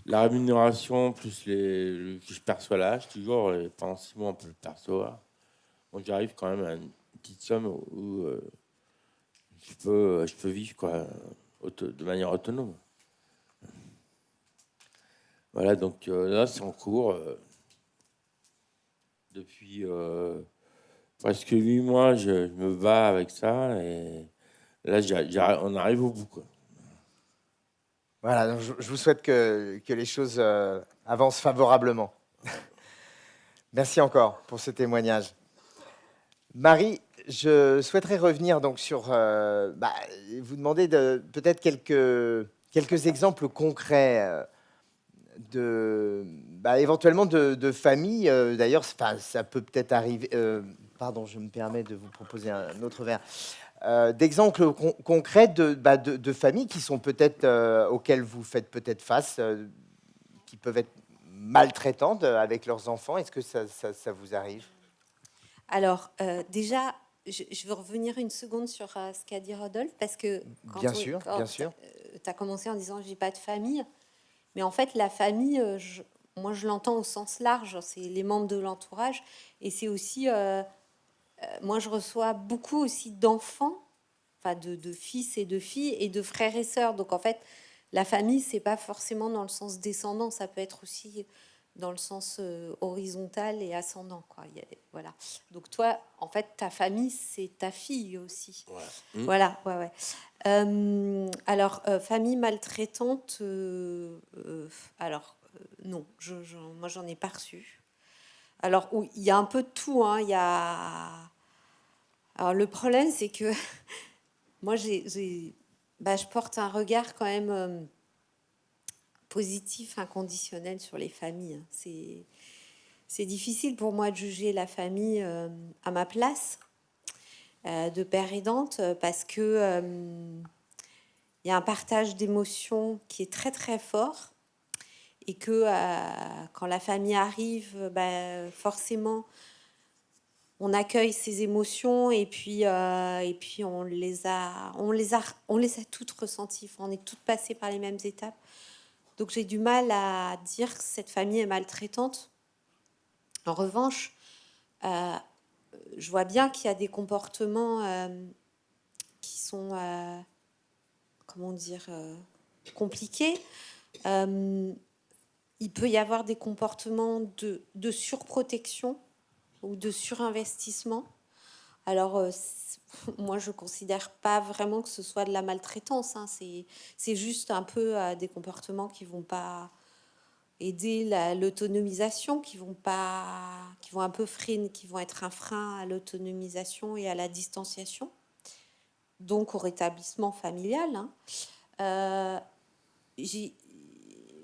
la rémunération plus le que je perçois là, toujours, et pendant 6 mois, on peut le percevoir. Donc, j'arrive quand même à une petite somme où je peux vivre quoi, de manière autonome. Voilà, donc là, c'est en cours. Depuis presque 8 mois, je me bats avec ça. Et là, on arrive au bout, quoi. Voilà, donc je vous souhaite que les choses avancent favorablement. Merci encore pour ce témoignage. Marie, je souhaiterais revenir donc sur, vous demander peut-être quelques exemples concrets éventuellement de familles. D'ailleurs, ça peut peut-être arriver. Pardon, je me permets de vous proposer un autre verre. D'exemples concrets de familles qui sont peut-être auxquelles vous faites peut-être face, qui peuvent être maltraitantes avec leurs enfants. Est-ce que ça vous arrive? Alors, déjà, je veux revenir une seconde sur ce qu'a dit Rodolphe, parce que Bien sûr, bien sûr. tu as commencé en disant j'ai pas de famille, mais en fait, la famille, moi je l'entends au sens large, c'est les membres de l'entourage, et c'est aussi, moi je reçois beaucoup aussi d'enfants, enfin de fils et de filles, et de frères et sœurs. Donc en fait, la famille, c'est pas forcément dans le sens descendant, ça peut être aussi dans le sens horizontal et ascendant, quoi. Voilà. Donc toi, en fait, ta famille, c'est ta fille aussi. Ouais. Voilà, ouais, ouais. Alors, famille maltraitante, alors, non, moi, j'en ai pas reçu. Alors, il y a un peu de tout, hein. Il y a... Alors, le problème, c'est que moi, je porte un regard quand même positif, inconditionnel sur les familles. C'est difficile pour moi de juger la famille à ma place de père aidante, parce que il y a un partage d'émotions qui est très très fort, et que quand la famille arrive, forcément on accueille ces émotions, et puis on les a toutes ressenties. Enfin, on est toutes passées par les mêmes étapes. Donc j'ai du mal à dire que cette famille est maltraitante. En revanche, je vois bien qu'il y a des comportements qui sont, comment dire, compliqués. Il peut y avoir des comportements de surprotection ou de surinvestissement. Alors, moi, je ne considère pas vraiment que ce soit de la maltraitance, hein. C'est juste un peu des comportements qui ne vont pas aider l'autonomisation, qui vont un peu freiner, qui vont être un frein à l'autonomisation et à la distanciation, donc au rétablissement familial, hein.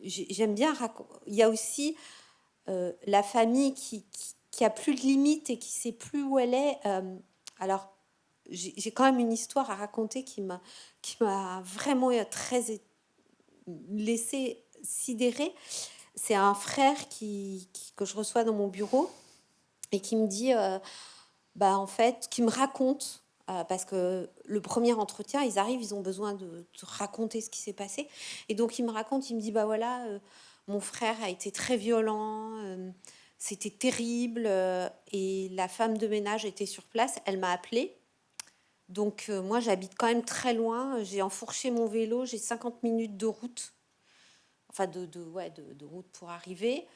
J'aime bien il y a aussi la famille qui a plus de limites et qui sait plus où elle est. Alors, j'ai quand même une histoire à raconter qui m'a vraiment très laissé sidérer. C'est un frère que je reçois dans mon bureau et qui me dit, en fait, qui me raconte, parce que le premier entretien, ils arrivent, ils ont besoin de raconter ce qui s'est passé. Et donc, il me raconte, il me dit, voilà, mon frère a été très violent, c'était terrible, et la femme de ménage était sur place, elle m'a appelée. Donc, moi, j'habite quand même très loin, j'ai enfourché mon vélo, j'ai 50 minutes de route, enfin de route pour arriver.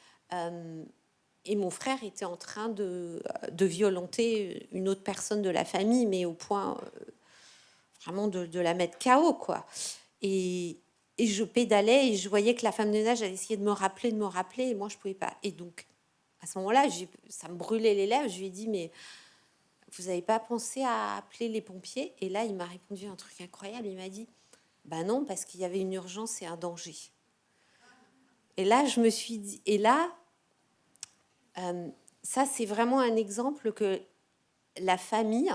Et mon frère était en train de violenter une autre personne de la famille, mais au point vraiment de la mettre KO, quoi. Et je pédalais et je voyais que la femme de ménage, elle essayait de me rappeler, et moi, je pouvais pas. Et donc, à ce moment-là, ça me brûlait les lèvres. Je lui ai dit, mais vous n'avez pas pensé à appeler les pompiers? Et là, il m'a répondu un truc incroyable. Il m'a dit, non, parce qu'il y avait une urgence et un danger. Et là, je me suis dit, ça, c'est vraiment un exemple que la famille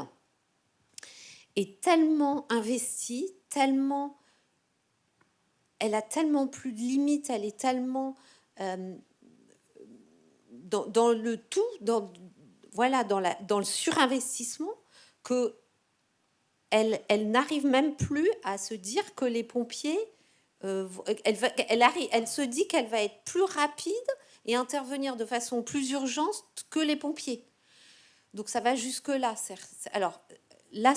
est tellement investie, elle a tellement plus de limites, elle est tellement dans le tout, dans le surinvestissement, que elle n'arrive même plus à se dire que les pompiers, elle se dit qu'elle va être plus rapide et intervenir de façon plus urgente que les pompiers. Donc ça va jusque là. Alors là,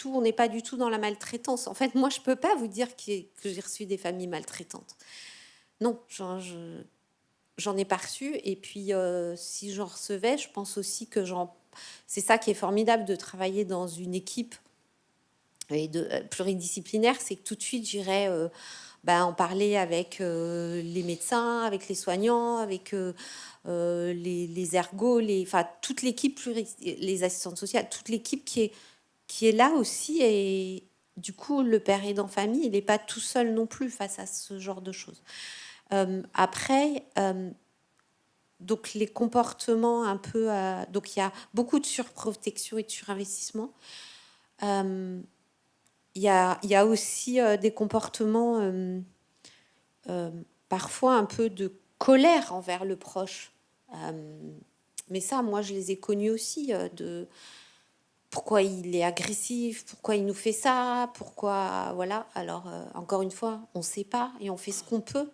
on n'est pas du tout dans la maltraitance. En fait, moi, je peux pas vous dire que j'ai reçu des familles maltraitantes. Non, j'en ai pas reçu. Et puis, si j'en recevais, je pense aussi que c'est ça qui est formidable de travailler dans une équipe pluridisciplinaire, c'est que tout de suite, j'irais en parler avec les médecins, avec les soignants, avec les ergos, toute l'équipe, les assistantes sociales, toute l'équipe qui est là aussi. Et du coup, le père aidant famille, il n'est pas tout seul non plus face à ce genre de choses. Après, donc les comportements un peu... donc il y a beaucoup de surprotection et de surinvestissement. Il y a aussi des comportements parfois un peu de colère envers le proche. Mais ça, moi, je les ai connus aussi, de pourquoi il est agressif, pourquoi il nous fait ça, pourquoi... Voilà, alors, encore une fois, on ne sait pas et on fait ce qu'on peut.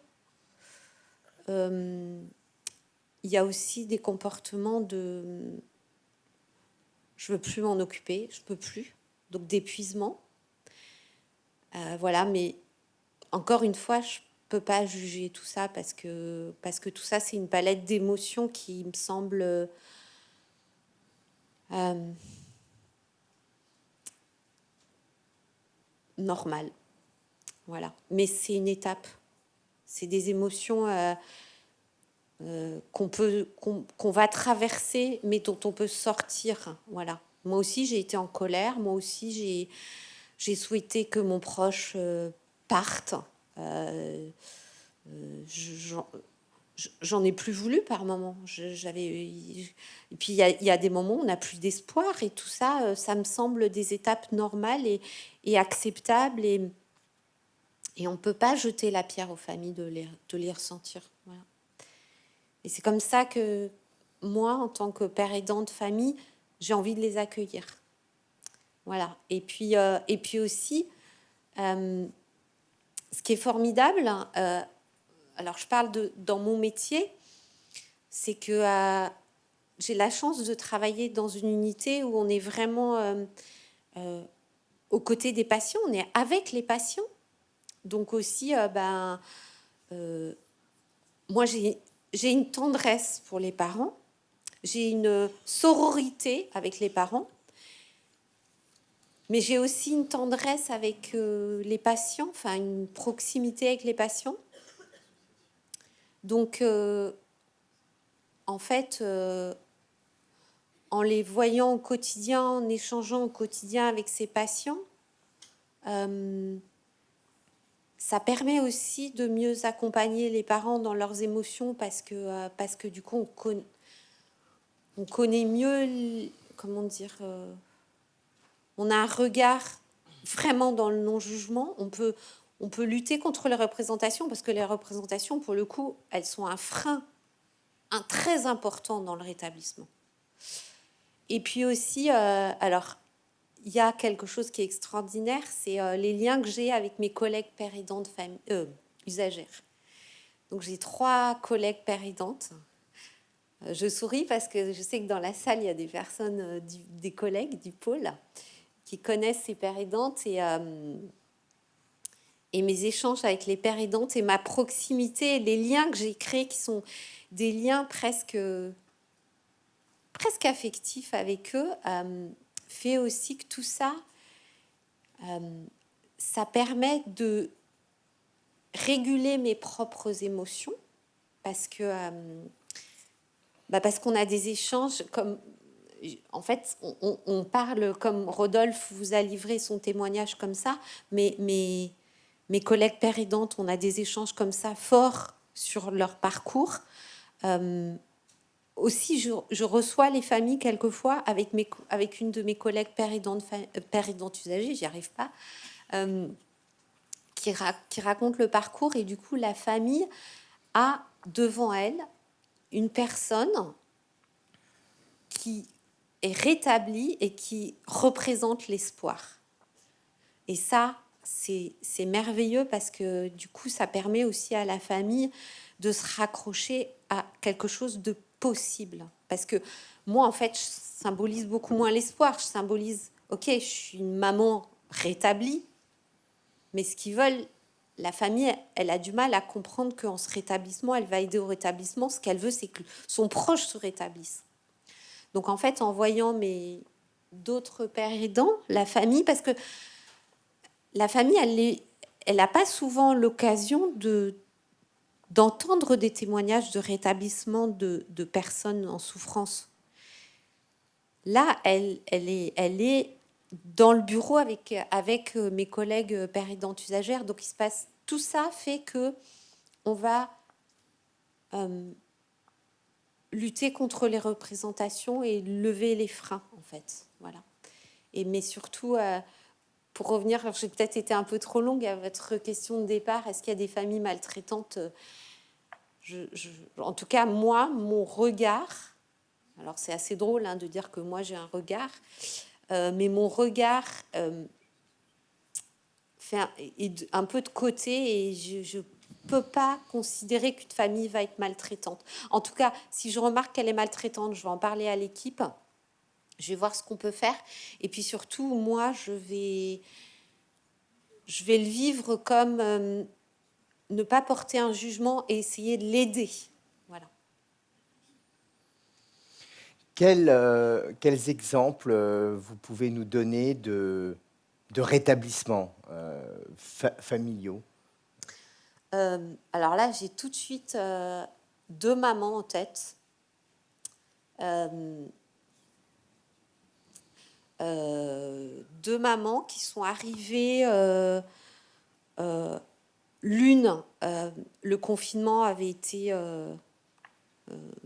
Il y a aussi des comportements de... Je ne veux plus m'en occuper, je ne peux plus. Donc d'épuisement. Voilà, mais encore une fois, je ne peux pas juger tout ça parce que tout ça, c'est une palette d'émotions qui me semble... normale. Voilà. Mais c'est une étape. C'est des émotions qu'on va traverser, mais dont on peut sortir. Voilà. Moi aussi, j'ai été en colère. Moi aussi, j'ai souhaité que mon proche parte. J'en ai plus voulu par moment. Et puis, il y a des moments où on n'a plus d'espoir. Et tout ça, ça me semble des étapes normales et acceptables. Et on ne peut pas jeter la pierre aux familles de les ressentir. Voilà. Et c'est comme ça que moi, en tant que père aidant de famille, j'ai envie de les accueillir. Voilà. Et puis aussi, ce qui est formidable, alors je parle dans mon métier, c'est que j'ai la chance de travailler dans une unité où on est vraiment aux côtés des patients, on est avec les patients. Donc aussi, moi j'ai une tendresse pour les parents, j'ai une sororité avec les parents, mais j'ai aussi une tendresse avec les patients, enfin une proximité avec les patients. Donc, en fait, en les voyant au quotidien, en échangeant au quotidien avec ces patients, ça permet aussi de mieux accompagner les parents dans leurs émotions parce que du coup, on connaît mieux, comment dire, on a un regard vraiment dans le non-jugement. On peut lutter contre les représentations parce que les représentations, pour le coup, elles sont un frein très important dans le rétablissement. Et puis aussi, alors, il y a quelque chose qui est extraordinaire, c'est les liens que j'ai avec mes collègues pères aidants de famille, usagères. Donc, j'ai 3 collègues pères aidantes. Je souris parce que je sais que dans la salle, il y a des personnes, des collègues du pôle qui connaissent ces pères aidantes et mes échanges avec les pères aidantes et ma proximité, les liens que j'ai créés qui sont des liens presque affectifs avec eux, fait aussi que tout ça, ça permet de réguler mes propres émotions parce qu'on a des échanges comme... En fait, on parle comme Rodolphe vous a livré son témoignage comme ça, mais mes collègues pères aidantes, on a des échanges comme ça forts sur leur parcours. Aussi, je reçois les familles quelquefois avec une de mes collègues père aidante usagers, j'y arrive pas, qui raconte le parcours et du coup la famille a devant elle une personne qui est rétablie et qui représente l'espoir. Et ça, c'est merveilleux parce que du coup, ça permet aussi à la famille de se raccrocher à quelque chose de possible. Parce que moi, en fait, je symbolise beaucoup moins l'espoir. Je symbolise, ok, je suis une maman rétablie, mais ce qu'ils veulent, la famille, elle a du mal à comprendre qu'en ce rétablissement, elle va aider au rétablissement. Ce qu'elle veut, c'est que son proche se rétablisse. Donc, en fait, en voyant d'autres pères aidants, la famille, parce que la famille, elle n'a pas souvent l'occasion d'entendre des témoignages de rétablissement de personnes en souffrance. Là, elle est dans le bureau avec mes collègues pères aidants usagères. Donc, il se passe tout ça fait que on va lutter contre les représentations et lever les freins, en fait. Voilà. Mais surtout, pour revenir, j'ai peut-être été un peu trop longue à votre question de départ, est-ce qu'il y a des familles maltraitantes ? en tout cas, moi, mon regard, alors c'est assez drôle de dire que moi j'ai un regard, mais mon regard est un peu de côté et je peux pas considérer qu'une famille va être maltraitante. En tout cas, si je remarque qu'elle est maltraitante, je vais en parler à l'équipe, je vais voir ce qu'on peut faire. Et puis surtout, moi, je vais le vivre comme ne pas porter un jugement et essayer de l'aider. Voilà. Quels exemples vous pouvez nous donner de rétablissement familiaux? Alors là, j'ai tout de suite 2 mamans en tête. Deux mamans qui sont arrivées. L'une, le confinement avait été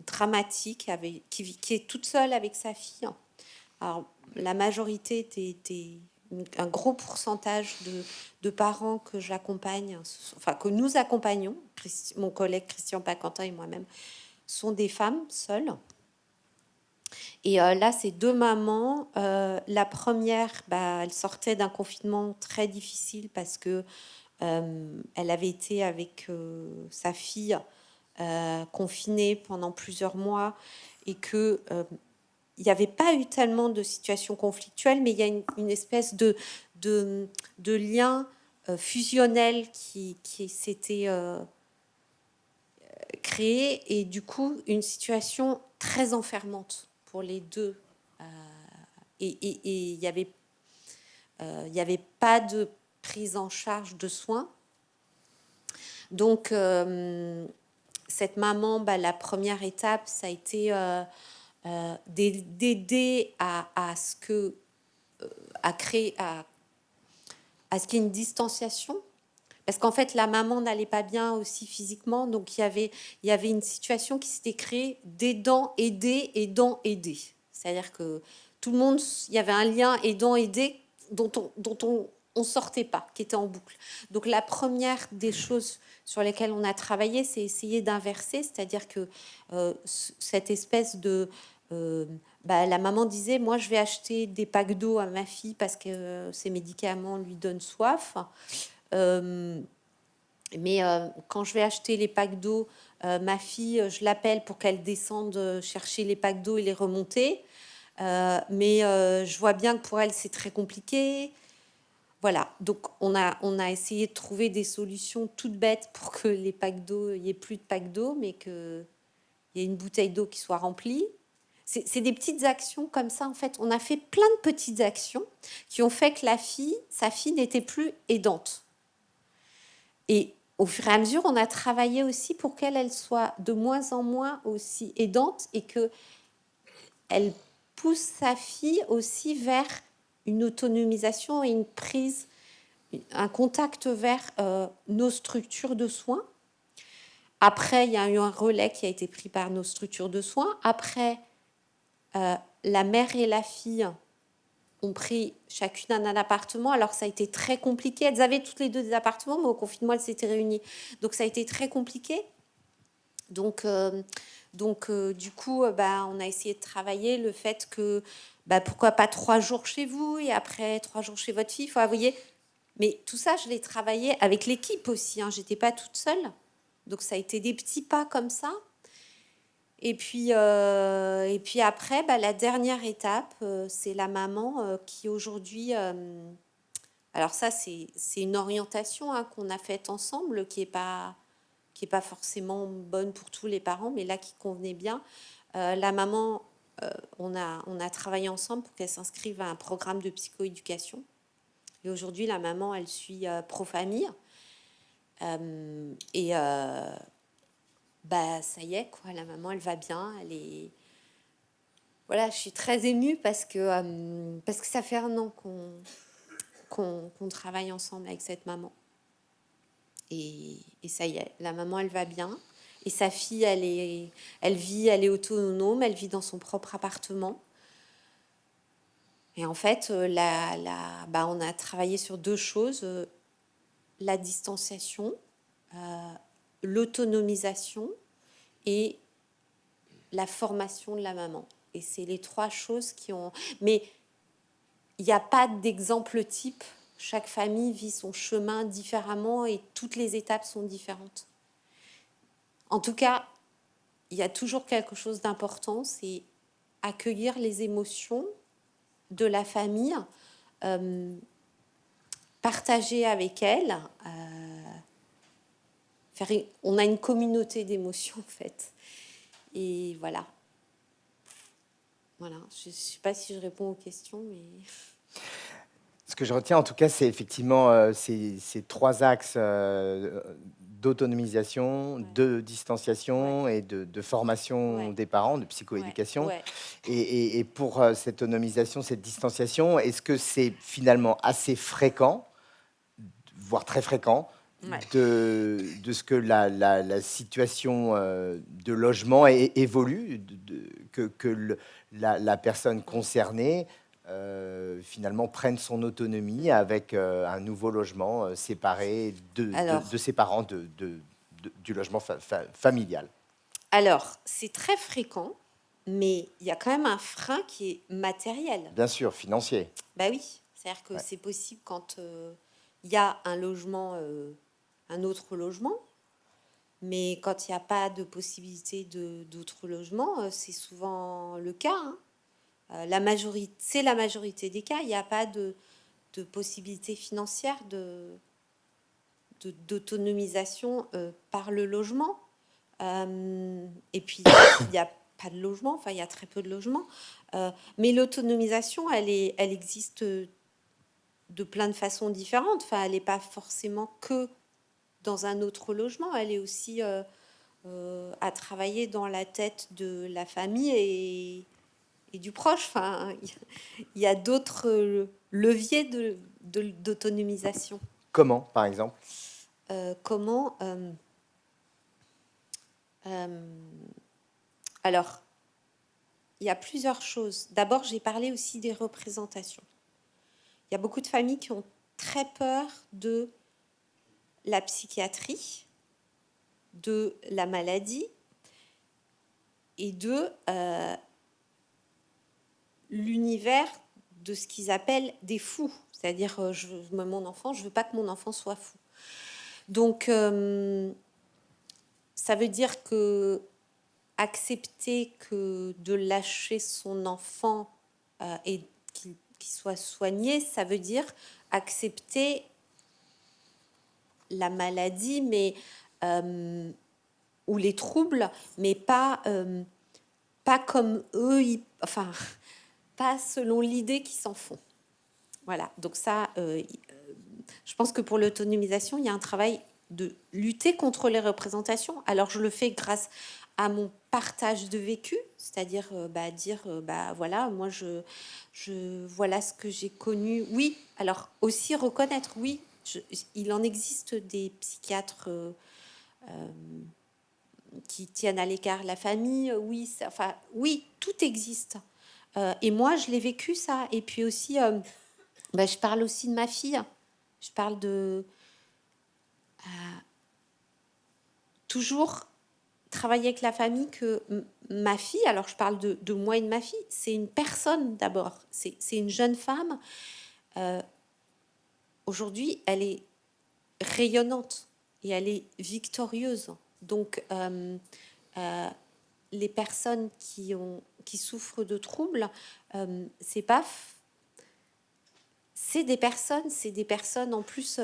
dramatique, qui est toute seule avec sa fille. Alors, la majorité était un gros pourcentage de parents que j'accompagne, enfin que nous accompagnons, mon collègue Christian Paquentin et moi-même, sont des femmes seules. Et là, ces 2 mamans, la première, elle sortait d'un confinement très difficile parce que elle avait été avec sa fille confinée pendant plusieurs mois et que il n'y avait pas eu tellement de situations conflictuelles, mais il y a une espèce de lien fusionnel qui s'était créé et du coup une situation très enfermante pour les 2. Et il n'y avait pas de prise en charge de soins. Donc, cette maman, la première étape, ça a été d'aider à ce qu'il y ait une distanciation. Parce qu'en fait, la maman n'allait pas bien aussi physiquement. Donc, il y avait une situation qui s'était créée d'aidant, aider, aidant, aider. C'est-à-dire que tout le monde, il y avait un lien aidant-aider dont on sortait pas, qui était en boucle. Donc la première des choses sur lesquelles on a travaillé, c'est essayer d'inverser, c'est-à-dire que cette espèce de... la maman disait, moi je vais acheter des packs d'eau à ma fille parce que ses médicaments lui donnent soif. Mais quand je vais acheter les packs d'eau, ma fille, je l'appelle pour qu'elle descende chercher les packs d'eau et les remonter. Mais je vois bien que pour elle, c'est très compliqué. Voilà, donc on a essayé de trouver des solutions toutes bêtes pour que les packs d'eau, il n'y ait plus de packs d'eau, mais qu'il y ait une bouteille d'eau qui soit remplie. C'est des petites actions comme ça, en fait. On a fait plein de petites actions qui ont fait que sa fille n'était plus aidante. Et au fur et à mesure, on a travaillé aussi pour qu'elle soit de moins en moins aussi aidante et qu'elle pousse sa fille aussi vers une autonomisation et une prise, un contact vers nos structures de soins. Après, il y a eu un relais qui a été pris par nos structures de soins. Après, la mère et la fille ont pris chacune un appartement. Alors, ça a été très compliqué. Elles avaient toutes les 2 des appartements, mais au confinement, elles s'étaient réunies. Donc, ça a été très compliqué. Donc, du coup, on a essayé de travailler le fait que, pourquoi pas 3 jours chez vous et après 3 jours chez votre fille. Vous voyez, mais tout ça, je l'ai travaillé avec l'équipe aussi. Je n'étais pas toute seule. Donc, ça a été des petits pas comme ça. Et puis après, la dernière étape, c'est la maman qui aujourd'hui... alors ça, c'est une orientation qu'on a faite ensemble, qui est pas forcément bonne pour tous les parents, mais là, qui convenait bien. La maman, on a travaillé ensemble pour qu'elle s'inscrive à un programme de psychoéducation. Et aujourd'hui, la maman, elle suit Pro-Famille. Ça y est, quoi, la maman, elle va bien, elle est... Voilà, je suis très émue parce que ça fait 1 an qu'on travaille ensemble avec cette maman. Et ça y est, la maman, elle va bien. Et sa fille, elle est autonome, elle vit dans son propre appartement. Et en fait, on a travaillé sur 2 choses, la distanciation, l'autonomisation et la formation de la maman. Et c'est les 3 choses qui ont... Mais il n'y a pas d'exemple type. Chaque famille vit son chemin différemment et toutes les étapes sont différentes. En tout cas, il y a toujours quelque chose d'important, c'est accueillir les émotions de la famille, partager avec elle. On a une communauté d'émotions, en fait. Et voilà. Voilà. Je ne sais pas si je réponds aux questions, mais... Ce que je retiens, en tout cas, c'est effectivement ces 3 axes d'autonomisation, de distanciation et de formation des parents, de psychoéducation. Ouais. Et pour cette autonomisation, cette distanciation, est-ce que c'est finalement assez fréquent, voire très fréquent, de ce que la situation de logement évolue, que la personne concernée finalement prenne son autonomie avec un nouveau logement séparé de ses parents, du logement familial? Alors, c'est très fréquent, mais il y a quand même un frein qui est matériel. Bien sûr, financier. Bah oui, c'est-à-dire que c'est possible quand il y a un logement, un autre logement, mais quand il n'y a pas de possibilité d'autre logement, c'est souvent le cas. Hein. C'est la majorité des cas. Il n'y a pas de possibilité financière d'autonomisation par le logement. Et puis, il n'y a pas de logement, enfin, il y a très peu de logements. Mais l'autonomisation, elle existe de plein de façons différentes. Enfin, elle n'est pas forcément que dans un autre logement. Elle est aussi à travailler dans la tête de la famille et du proche. Enfin, il y a d'autres leviers d'autonomisation. Comment, par exemple? Comment alors, il y a plusieurs choses. D'abord, j'ai parlé aussi des représentations. Il y a beaucoup de familles qui ont très peur de la psychiatrie, de la maladie et de l'univers de ce qu'ils appellent des fous. C'est-à-dire, mon enfant, je ne veux pas que mon enfant soit fou. Donc, ça veut dire que accepter que de lâcher son enfant et qu'il soit soigné, ça veut dire accepter la maladie, mais ou les troubles, mais pas comme eux, enfin, pas selon l'idée qu'ils s'en font. Voilà. Donc ça, je pense que pour l'autonomisation, il y a un travail de lutter contre les représentations. Alors je le fais grâce à mon partage de vécu, c'est-à-dire dire voilà, moi voilà ce que j'ai connu. Oui, alors aussi reconnaître, oui, il en existe des psychiatres qui tiennent à l'écart la famille, oui, oui, tout existe. Et moi, je l'ai vécu ça. Et puis aussi, je parle aussi de ma fille. Je parle de toujours travailler avec la famille, que ma fille, alors je parle de moi et de ma fille, c'est une personne d'abord, c'est une jeune femme. Aujourd'hui, elle est rayonnante et elle est victorieuse. Donc, les personnes qui souffrent de troubles, c'est des personnes en plus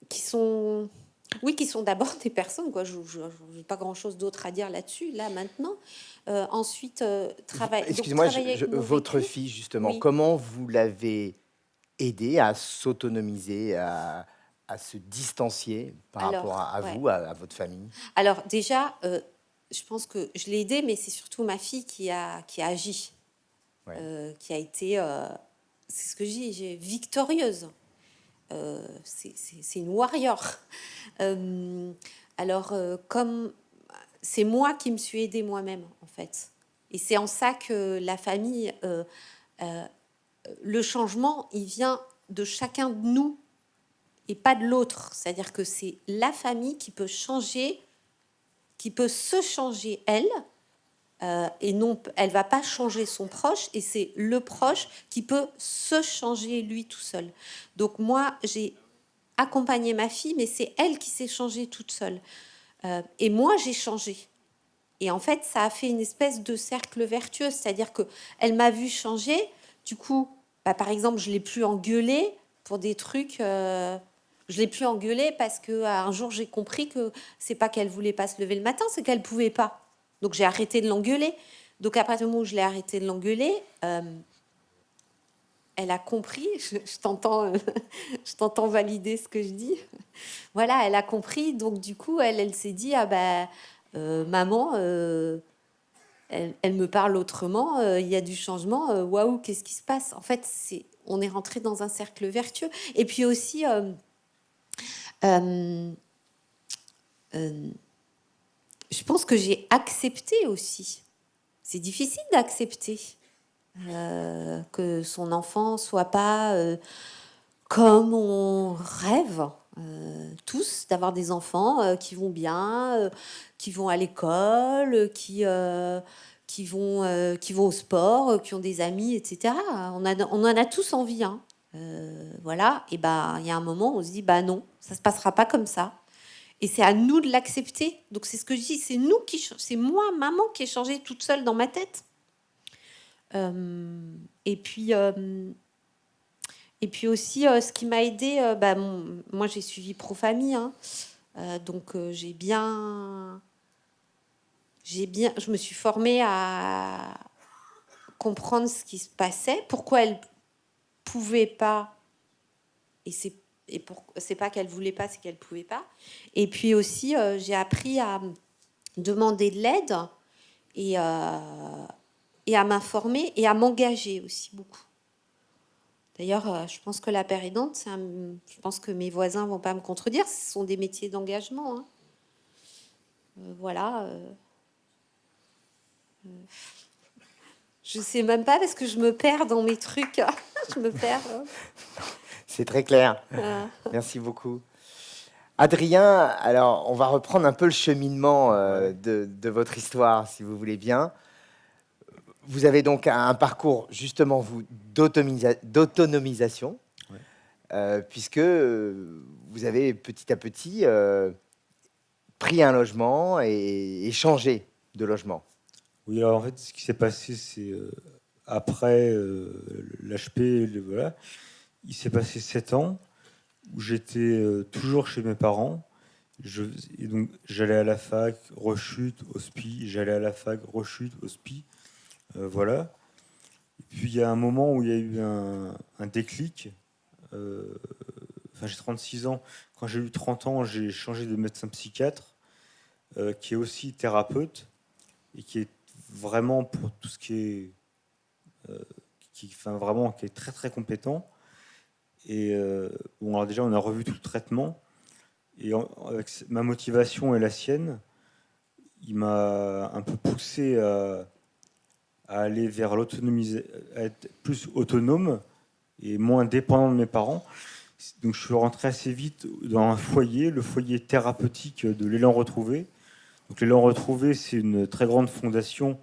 qui sont d'abord des personnes, quoi. Je n'ai pas grand-chose d'autre à dire là-dessus, là, maintenant. Ensuite, Excusez-moi, votre fille, justement, oui. Comment vous l'avez aidée à s'autonomiser, à se distancier par rapport à vous, à votre famille? Alors, déjà, je pense que je l'ai aidée, mais c'est surtout ma fille qui a agi, qui a été, c'est ce que je dis, victorieuse. C'est une warrior. Alors, comme c'est moi qui me suis aidée moi-même, en fait. Et c'est en ça que la famille, le changement, il vient de chacun de nous. et pas de l'autre. C'est-à-dire que c'est la famille qui peut changer, qui peut se changer elle, et non, elle va pas changer son proche, et c'est le proche qui peut se changer lui tout seul. Donc moi, j'ai accompagné ma fille, mais c'est elle qui s'est changée toute seule. Et moi, j'ai changé. Et en fait, ça a fait une espèce de cercle vertueux, c'est-à-dire que elle m'a vu changer. Du coup, par exemple, je l'ai plus engueulée pour des trucs. Je l'ai plus engueulée parce que un jour j'ai compris que c'est pas qu'elle voulait pas se lever le matin, c'est qu'elle pouvait pas. Donc j'ai arrêté de l'engueuler. Donc à partir du moment où je l'ai arrêté de l'engueuler, elle a compris. Je t'entends, je t'entends valider ce que je dis. Voilà, elle a compris. Donc du coup, elle s'est dit maman, elle me parle autrement. Il y a du changement. Waouh, qu'est-ce qui se passe? En fait, on est rentré dans un cercle vertueux. Et puis aussi, je pense que j'ai accepté aussi. C'est difficile d'accepter que son enfant soit pas comme on rêve tous d'avoir des enfants qui vont bien, qui vont à l'école, qui vont au sport, qui ont des amis, etc. On en a tous envie, hein. Voilà. Et ben, il y a un moment où on se dit, non, ça se passera pas comme ça. Et c'est à nous de l'accepter. Donc c'est ce que je dis, c'est moi, maman, qui ai changé toute seule dans ma tête. Et puis aussi, ce qui m'a aidée, moi j'ai suivi Pro-Famille, hein. Donc je me suis formée à comprendre ce qui se passait, pourquoi elle pouvait pas, c'est pas qu'elle voulait pas, c'est qu'elle pouvait pas. Et puis aussi, j'ai appris à demander de l'aide et à m'informer et à m'engager aussi beaucoup. D'ailleurs, je pense que la père aidante, je pense que mes voisins vont pas me contredire, ce sont des métiers d'engagement, hein. Voilà. Je sais même pas parce que je me perds dans mes trucs. Je me perds. C'est très clair. Merci beaucoup. Adrien, alors on va reprendre un peu le cheminement de votre histoire, si vous voulez bien. Vous avez donc un parcours, justement, d'autonomisation, puisque vous avez petit à petit pris un logement et changé de logement. Oui, alors en fait, ce qui s'est passé, c'est après l'HP, voilà, il s'est passé 7 ans où j'étais toujours chez mes parents. Et donc, j'allais à la fac, rechute, hospi, j'allais à la fac, rechute, hospi, voilà. Et puis, il y a un moment où il y a eu un déclic. J'ai 36 ans. Quand j'ai eu 30 ans, j'ai changé de médecin psychiatre, qui est aussi thérapeute, et qui est vraiment pour tout ce qui est... qui est très, très compétent. Et alors déjà, on a revu tout le traitement. Et avec ma motivation et la sienne, il m'a un peu poussé à aller vers l'autonomie, à être plus autonome et moins dépendant de mes parents. Donc je suis rentré assez vite dans un foyer, le foyer thérapeutique de l'Élan Retrouvé. Donc l'Élan Retrouvé, c'est une très grande fondation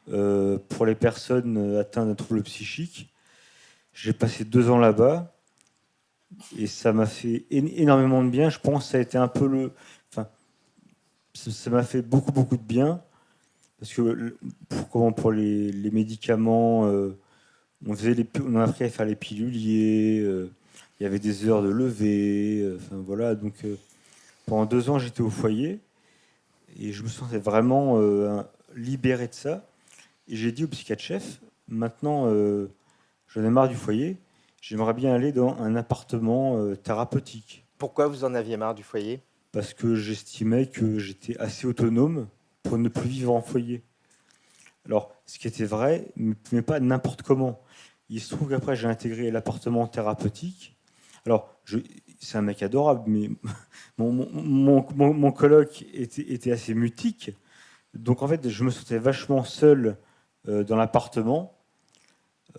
pour les personnes atteintes d'un trouble psychique. J'ai passé 2 ans là-bas. Et ça m'a fait énormément de bien. Je pense que ça a été un peu ça m'a fait beaucoup, beaucoup de bien. Parce que pour les médicaments, on a appris à faire les piluliers, il y avait des heures de lever. Voilà. Donc, pendant 2 ans, j'étais au foyer. Et je me sentais vraiment libéré de ça. Et j'ai dit au psychiatre-chef, maintenant, j'en ai marre du foyer. J'aimerais bien aller dans un appartement thérapeutique. Pourquoi vous en aviez marre du foyer? Parce que j'estimais que j'étais assez autonome pour ne plus vivre en foyer. Alors, ce qui était vrai, mais pas n'importe comment. Il se trouve qu'après, j'ai intégré l'appartement thérapeutique. Alors, c'est un mec adorable, mais mon coloc était assez mutique. Donc, en fait, je me sentais vachement seul dans l'appartement.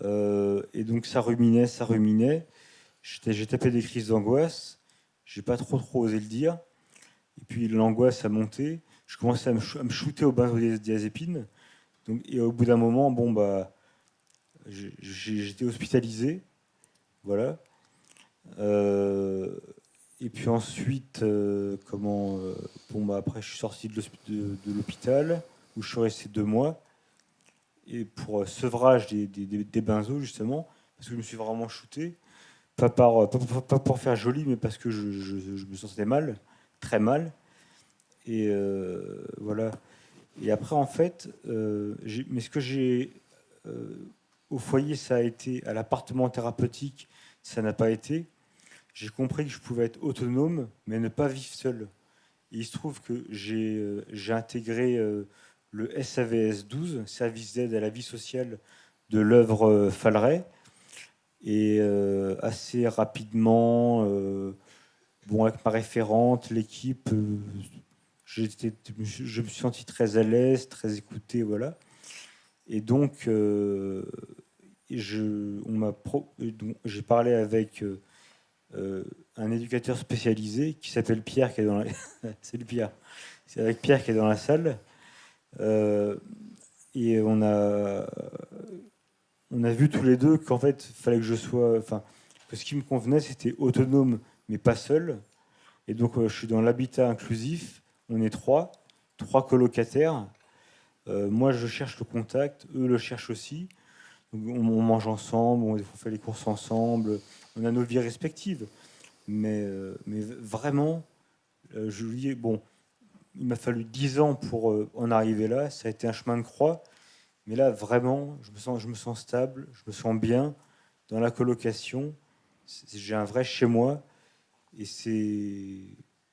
Et donc ça ruminait. J'ai tapé des crises d'angoisse. j'ai pas trop osé le dire. Et puis l'angoisse a monté. Je commençais à me shooter au benzodiazépine. Donc, et au bout d'un moment, bon, bah, j'étais hospitalisé. Voilà. Et puis ensuite, bon, bah, après, je suis sorti de l'hôpital, où je suis resté 2 mois. Et pour sevrage des benzos, justement, parce que je me suis vraiment shooté. Pas pour faire joli, mais parce que je me sentais mal, très mal. Et voilà. Et après, en fait, mais ce que j'ai au foyer, ça a été, à l'appartement thérapeutique, ça n'a pas été. J'ai compris que je pouvais être autonome, mais ne pas vivre seul. Et il se trouve que j'ai intégré le SAVS 12, Service d'aide à la vie sociale de l'œuvre Falleret. Et assez rapidement, bon, avec ma référente, l'équipe, je me suis senti très à l'aise, très écouté, voilà. Et donc, j'ai parlé avec un éducateur spécialisé qui s'appelle Pierre, qui est dans la... Salut Pierre. C'est avec Pierre qui est dans la salle. Et on a vu tous les deux qu'en fait, il fallait que je sois... Enfin, que ce qui me convenait, c'était autonome, mais pas seul. Et donc, je suis dans l'habitat inclusif. On est trois colocataires. Moi, je cherche le contact. Eux le cherchent aussi. Donc, on mange ensemble, on fait les courses ensemble. On a nos vies respectives. Mais vraiment, je lui dis, bon, il m'a fallu 10 ans pour en arriver là. Ça a été un chemin de croix. Mais là, vraiment, je me sens stable, je me sens bien dans la colocation. J'ai un vrai chez moi. Et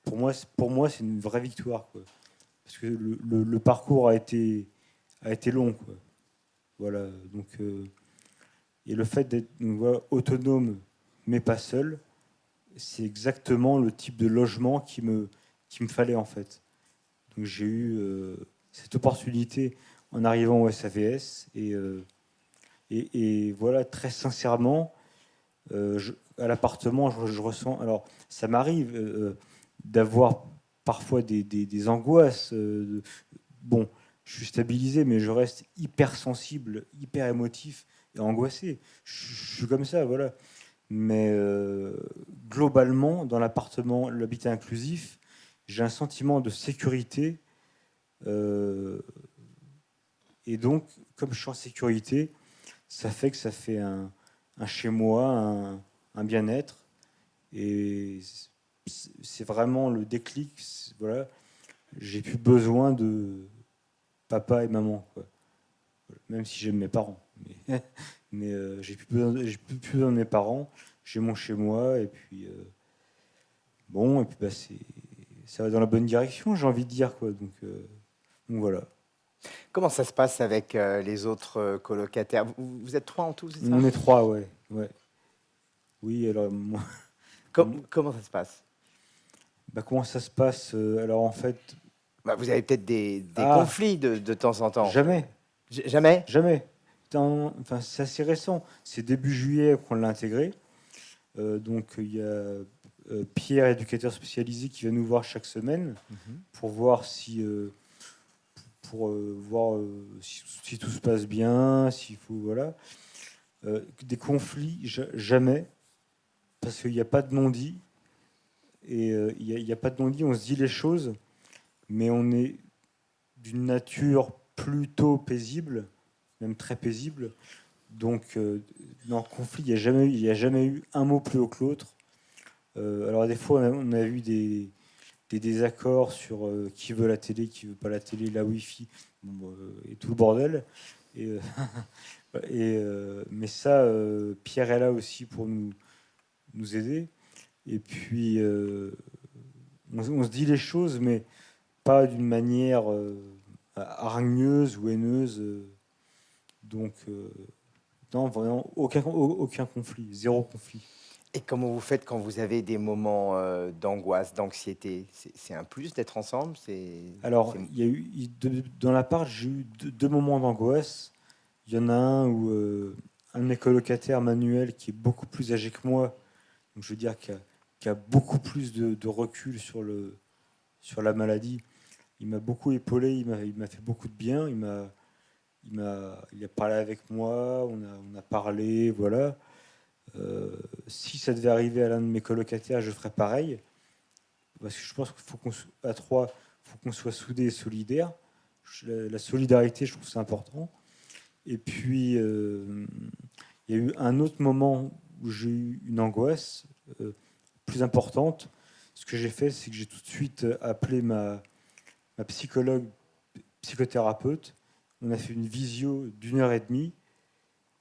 pour moi, c'est une vraie victoire, quoi. Parce que le parcours a été long, quoi. Voilà. Donc, et le fait d'être autonome, mais pas seul, c'est exactement le type de logement qui me fallait, en fait. Donc, j'ai eu cette opportunité en arrivant au SAVS. Et voilà, très sincèrement, à l'appartement, je ressens. Alors, ça m'arrive d'avoir parfois des angoisses. Bon, je suis stabilisé, mais je reste hyper sensible, hyper émotif et angoissé. Je suis comme ça, voilà. Mais globalement, dans l'appartement, l'habitat inclusif, j'ai un sentiment de sécurité. Et donc, comme je suis en sécurité, ça fait que ça fait un chez moi, un bien-être. Et c'est vraiment le déclic. Voilà, j'ai plus besoin de papa et maman, quoi. Même si j'aime mes parents. Mais j'ai plus besoin de mes parents. J'ai mon chez moi. Et puis, bon, et puis bah, ça va dans la bonne direction, j'ai envie de dire, quoi. Donc voilà. Comment ça se passe avec les autres colocataires? Vous êtes 3 en tout, c'est ça? On est 3, ouais. Oui, alors moi, Comment ça se passe? bah, comment ça se passe? Alors en fait, Bah, vous avez peut-être des conflits de temps en temps. jamais. Jamais? Enfin, c'est assez récent. C'est début juillet qu'on l'a intégré. Donc il y a Pierre, éducateur spécialisé, qui vient nous voir chaque semaine pour voir si si tout se passe bien, s'il faut, voilà. Des conflits, jamais, parce qu'il n'y a pas de non-dit. Et il n'y a pas de non-dit, on se dit les choses, mais on est d'une nature plutôt paisible, même très paisible. Donc, dans le conflit, il n'y a jamais eu un mot plus haut que l'autre. Alors, des fois, on a eu des désaccords sur qui veut la télé, qui veut pas la télé, la Wi-Fi, et tout le bordel. Mais ça, Pierre est là aussi pour nous aider. Et puis, on se dit les choses, mais pas d'une manière hargneuse ou haineuse. Donc, non, vraiment, aucun conflit, zéro conflit. Et comment vous faites quand vous avez des moments d'angoisse, d'anxiété? C'est un plus d'être ensemble? Alors, il y a eu, dans l'appart, j'ai eu deux moments d'angoisse. Il y en a un où un de mes colocataires, Manuel, qui est beaucoup plus âgé que moi, donc je veux dire qui qui a beaucoup plus de recul sur la maladie. Il m'a beaucoup épaulé, il m'a fait beaucoup de bien, il a parlé avec moi, on a parlé, voilà. Si ça devait arriver à l'un de mes colocataires, je ferais pareil. Parce que je pense qu'il faut qu'à trois, il faut qu'on soit soudés et solidaires. La solidarité, je trouve que c'est important. Et puis, il y a eu un autre moment où j'ai eu une angoisse plus importante. Ce que j'ai fait, c'est que j'ai tout de suite appelé ma psychothérapeute. On a fait une visio d'1 h 30.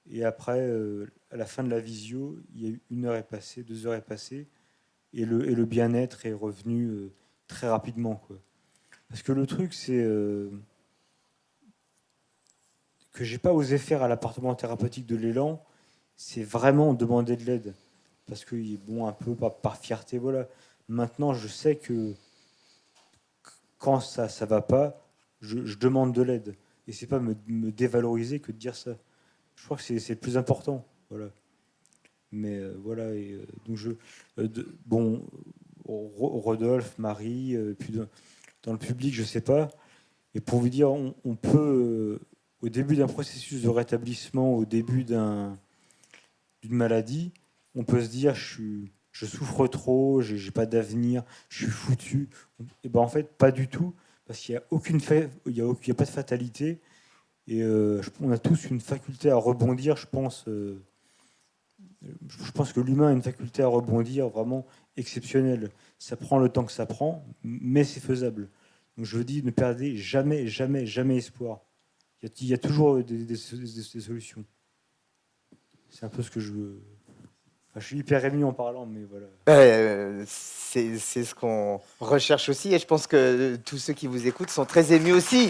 Et après, à la fin de la visio, il y a eu 1 heure est passée, 2 heures est passée. Et le bien-être est revenu très rapidement, quoi. Parce que le truc, c'est que j'ai pas osé faire à l'appartement thérapeutique de l'Élan, c'est vraiment demander de l'aide. Parce que, bon, un peu par fierté, voilà. Maintenant, je sais que quand ça va pas, je demande de l'aide. Et c'est pas me dévaloriser que de dire ça. Je crois que c'est le plus important, voilà. Mais voilà, et donc bon, Rodolphe, Marie, puis dans le public, je sais pas. Et pour vous dire, on peut, au début d'un processus de rétablissement, au début d'une maladie, on peut se dire, je souffre trop, j'ai pas d'avenir, je suis foutu. Et ben en fait, pas du tout, parce qu'il y a il y a pas de fatalité. Et on a tous une faculté à rebondir, je pense. Je pense que l'humain a une faculté à rebondir vraiment exceptionnelle. Ça prend le temps que ça prend, mais c'est faisable. Donc je vous dis, ne perdez jamais, jamais, jamais espoir. Il y a toujours des solutions. C'est un peu ce que je veux. Enfin, je suis hyper ému en parlant, mais voilà. C'est ce qu'on recherche aussi, et je pense que tous ceux qui vous écoutent sont très émus aussi.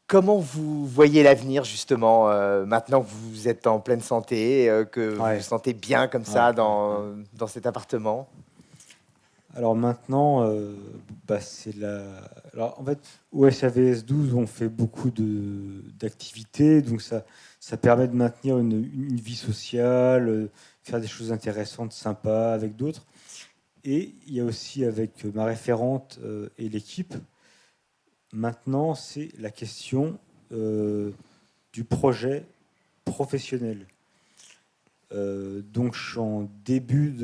Comment vous voyez l'avenir, justement, maintenant que vous êtes en pleine santé, que vous vous sentez bien comme ça dans cet appartement? Alors maintenant, c'est Alors en fait, au SAVS 12, on fait beaucoup d'activités, donc ça permet de maintenir une vie sociale, faire des choses intéressantes, sympas avec d'autres. Et il y a aussi avec ma référente et l'équipe. Maintenant, c'est la question du projet professionnel. Donc, je suis en début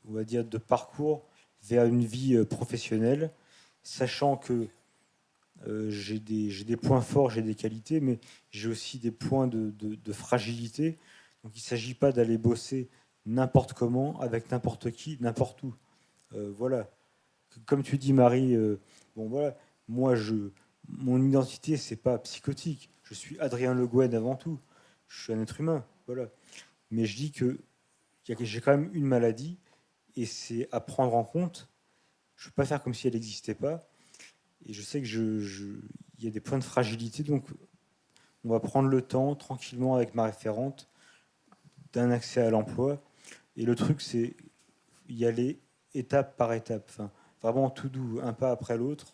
on va dire, de parcours vers une vie professionnelle, sachant que j'ai des points forts, j'ai des qualités, mais j'ai aussi des points de fragilité. Donc, il ne s'agit pas d'aller bosser n'importe comment, avec n'importe qui, n'importe où. Voilà. Comme tu dis, Marie, bon voilà, mon identité, c'est pas psychotique. Je suis Adrien Le Guen avant tout. Je suis un être humain, voilà. Mais je dis que j'ai quand même une maladie et c'est à prendre en compte. Je ne peux pas faire comme si elle n'existait pas. Et je sais que il y a des points de fragilité, donc on va prendre le temps tranquillement avec ma référente d'un accès à l'emploi. Et le truc, c'est y aller étape par étape. Enfin, vraiment tout doux, un pas après l'autre.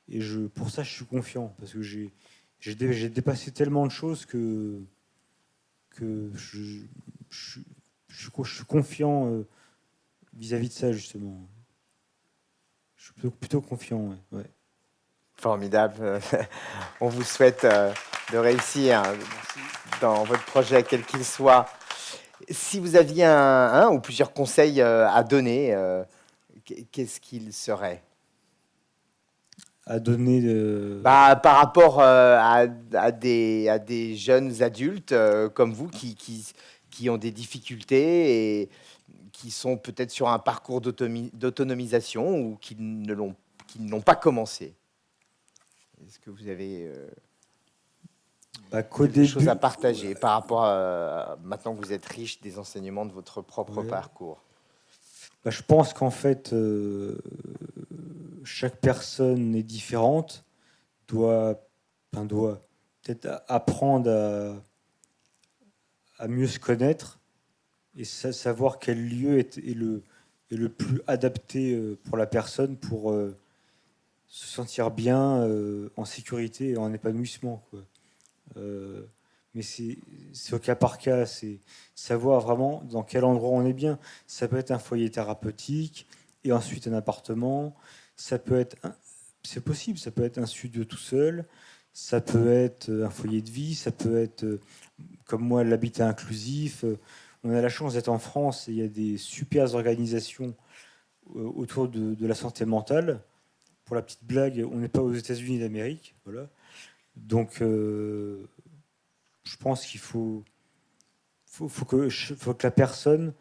Et pour ça, je suis confiant, parce que j'ai dépassé tellement de choses que je suis confiant vis-à-vis de ça, justement. Je suis plutôt confiant, ouais. Formidable. On vous souhaite de réussir dans votre projet, quel qu'il soit. Si vous aviez un ou plusieurs conseils à donner, qu'est-ce qu'il serait? À donner par rapport à des jeunes adultes comme vous qui ont des difficultés et qui sont peut-être sur un parcours d'autonomisation ou qui n'ont pas commencé. Est-ce que vous avez des choses à partager par rapport à maintenant que vous êtes riche des enseignements de votre propre parcours? Je pense qu'en fait, chaque personne est différente, doit peut-être apprendre à mieux se connaître et savoir quel lieu est le plus adapté pour la personne pour se sentir bien, en sécurité et en épanouissement, quoi. Mais c'est au cas par cas, c'est savoir vraiment dans quel endroit on est bien. Ça peut être un foyer thérapeutique et ensuite un appartement. Ça peut être, c'est possible, ça peut être un studio tout seul. Ça peut être un foyer de vie. Ça peut être, comme moi, l'habitat inclusif. On a la chance d'être en France et il y a des super organisations autour de la santé mentale. Pour la petite blague, on n'est pas aux États-Unis d'Amérique, voilà. Donc, je pense qu'il faut que la personne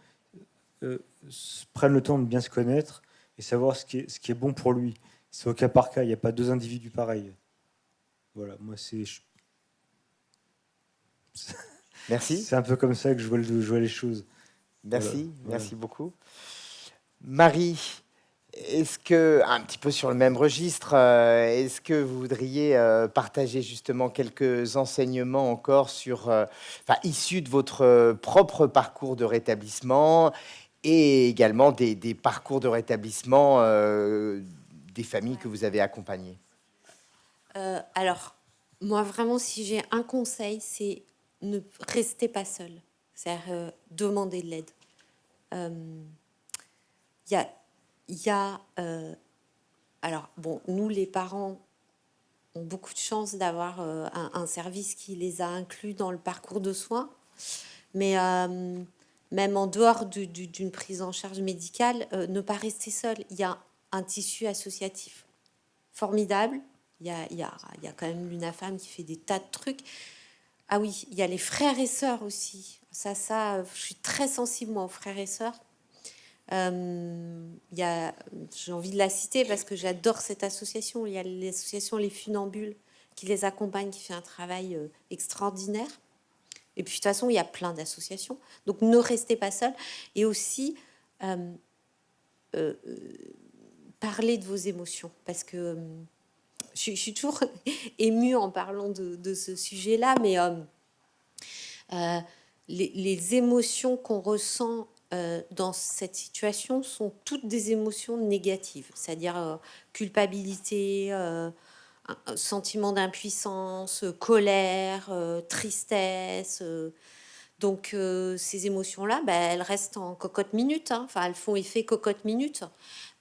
prenne le temps de bien se connaître et savoir ce qui est bon pour lui. C'est au cas par cas, il n'y a pas deux individus pareils. Voilà, moi Merci. c'est un peu comme ça que je vois les choses. Merci, Voilà. merci beaucoup. Marie, est-ce que, un petit peu sur le même registre, est-ce que vous voudriez partager justement quelques enseignements encore issus de votre propre parcours de rétablissement et également des parcours de rétablissement des familles que vous avez accompagnées? Alors, moi, vraiment, si j'ai un conseil, c'est ne restez pas seul. C'est-à-dire demander de l'aide. Il y a, alors, bon, nous, les parents, ont beaucoup de chance d'avoir un service qui les a inclus dans le parcours de soins. Mais même en dehors d'une prise en charge médicale, ne pas rester seul. Il y a un tissu associatif formidable. Il y a quand même l'UNAFAM qui fait des tas de trucs. Ah oui, il y a les frères et sœurs aussi. Ça, je suis très sensible, moi, aux frères et sœurs. J'ai envie de la citer parce que j'adore cette association. Il y a l'association Les Funambules qui les accompagne, qui fait un travail extraordinaire. Et puis de toute façon, il y a plein d'associations. Donc ne restez pas seul. Et aussi parler de vos émotions, parce que je suis toujours émue en parlant de ce sujet-là, mais les émotions qu'on ressent dans cette situation sont toutes des émotions négatives, c'est-à-dire culpabilité, un sentiment d'impuissance, colère, tristesse. Donc ces émotions-là, elles restent en cocotte minute, hein. Enfin, elles font effet cocotte minute.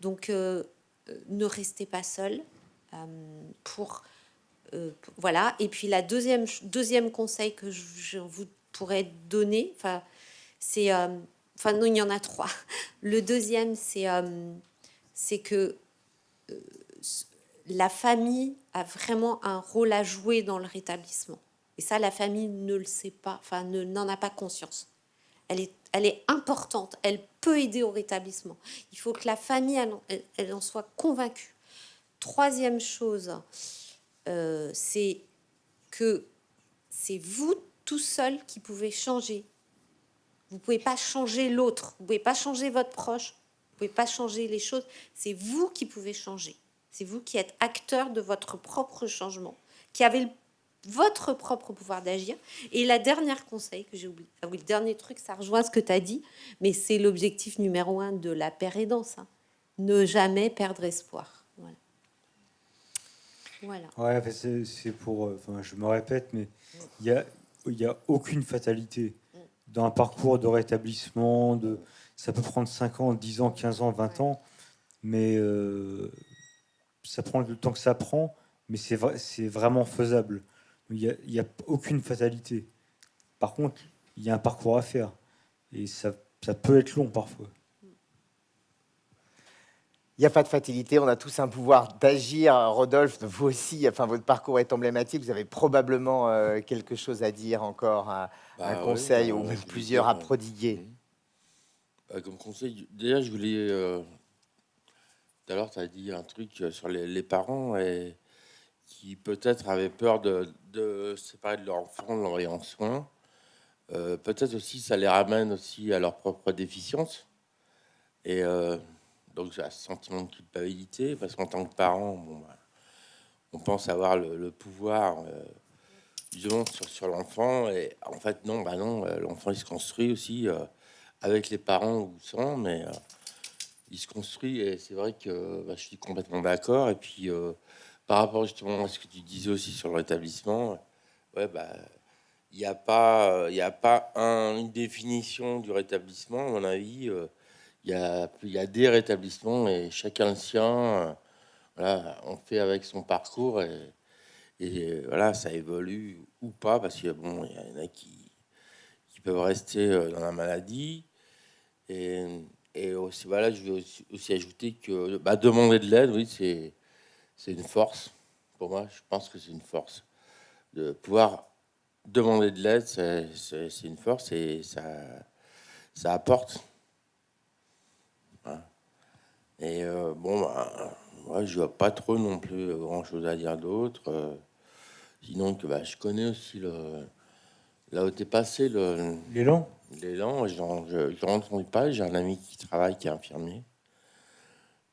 Donc ne restez pas seul voilà. Et puis la deuxième conseil que je vous pourrais donner, c'est non, il y en a trois. Le deuxième, c'est que la famille a vraiment un rôle à jouer dans le rétablissement. Et ça, la famille ne le sait pas, n'en a pas conscience. Elle est importante, elle peut aider au rétablissement. Il faut que la famille, elle en soit convaincue. Troisième chose, c'est que c'est vous tout seul qui pouvez changer. Vous ne pouvez pas changer l'autre, vous ne pouvez pas changer votre proche, vous ne pouvez pas changer les choses. C'est vous qui pouvez changer. C'est vous qui êtes acteur de votre propre changement, qui avez votre propre pouvoir d'agir. Et la dernière conseil que j'ai oublié, le dernier truc, ça rejoint ce que tu as dit, mais c'est l'objectif numéro 1 de la paire aidance. Ne jamais perdre espoir. Voilà. Ouais, c'est pour. Je me répète, mais il y a aucune fatalité dans un parcours de rétablissement. Ça peut prendre 5 ans, 10 ans, 15 ans, 20 ans, mais ça prend le temps que ça prend, mais c'est vraiment faisable. Il y a aucune fatalité. Par contre, il y a un parcours à faire, et ça peut être long parfois. Il n'y a pas de fatalité, on a tous un pouvoir d'agir. Rodolphe, vous aussi, votre parcours est emblématique. Vous avez probablement quelque chose à dire encore, un conseil ou même plusieurs à prodiguer. Comme conseil, déjà, je voulais... tout à l'heure, tu as dit un truc sur les parents qui peut-être avaient peur de se séparer de leur enfant, de l'envoyer en soins. Peut-être aussi, ça les ramène aussi à leur propre déficience. Et... donc j'ai un sentiment de culpabilité parce qu'en tant que parent, on pense avoir le pouvoir justement sur l'enfant, et en fait non, l'enfant il se construit aussi avec les parents ou sans, mais il se construit, et c'est vrai que je suis complètement d'accord. Et puis par rapport justement à ce que tu disais aussi sur le rétablissement, ouais, bah, il n'y a pas une définition du rétablissement. À mon avis, il y a des rétablissements et chacun le sien. Voilà, on fait avec son parcours et voilà, ça évolue ou pas parce que bon, il y en a qui peuvent rester dans la maladie et, et aussi voilà, je vais aussi ajouter que bah, demander de l'aide, oui, c'est une force pour moi. Je pense que c'est une force de pouvoir demander de l'aide, c'est une force et ça apporte. Voilà. Et bon, bah, moi, je vois pas trop non plus grand chose à dire d'autre. Sinon, que bah, je connais aussi là où t'es passé, L'élan. l'élan. J'en ai entendu parler. J'ai un ami qui travaille, qui est infirmier.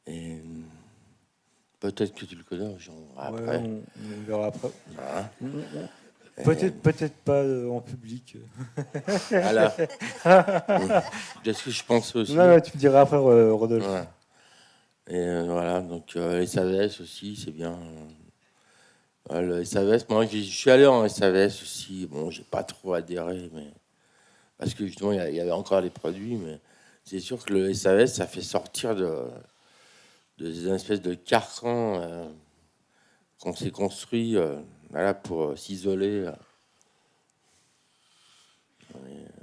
Et peut-être que tu le connais Ouais, après. on verra après. Voilà. Peut-être pas en public. Voilà. C'est ce que je pense aussi. Non, tu me diras après, Rodolphe. Ouais. Et voilà, donc les SAVS aussi, c'est bien. Le SAVS, moi je suis allé en SAVS aussi. Bon, j'ai pas trop adhéré, mais parce que justement il y avait encore les produits, mais c'est sûr que le SAVS ça fait sortir de ces espèces de carcans qu'on s'est construit voilà, pour s'isoler.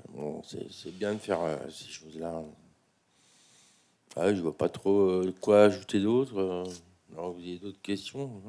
Bon, c'est bien de faire ces choses-là. Ah, je vois pas trop quoi ajouter d'autre. Alors, vous avez d'autres questions?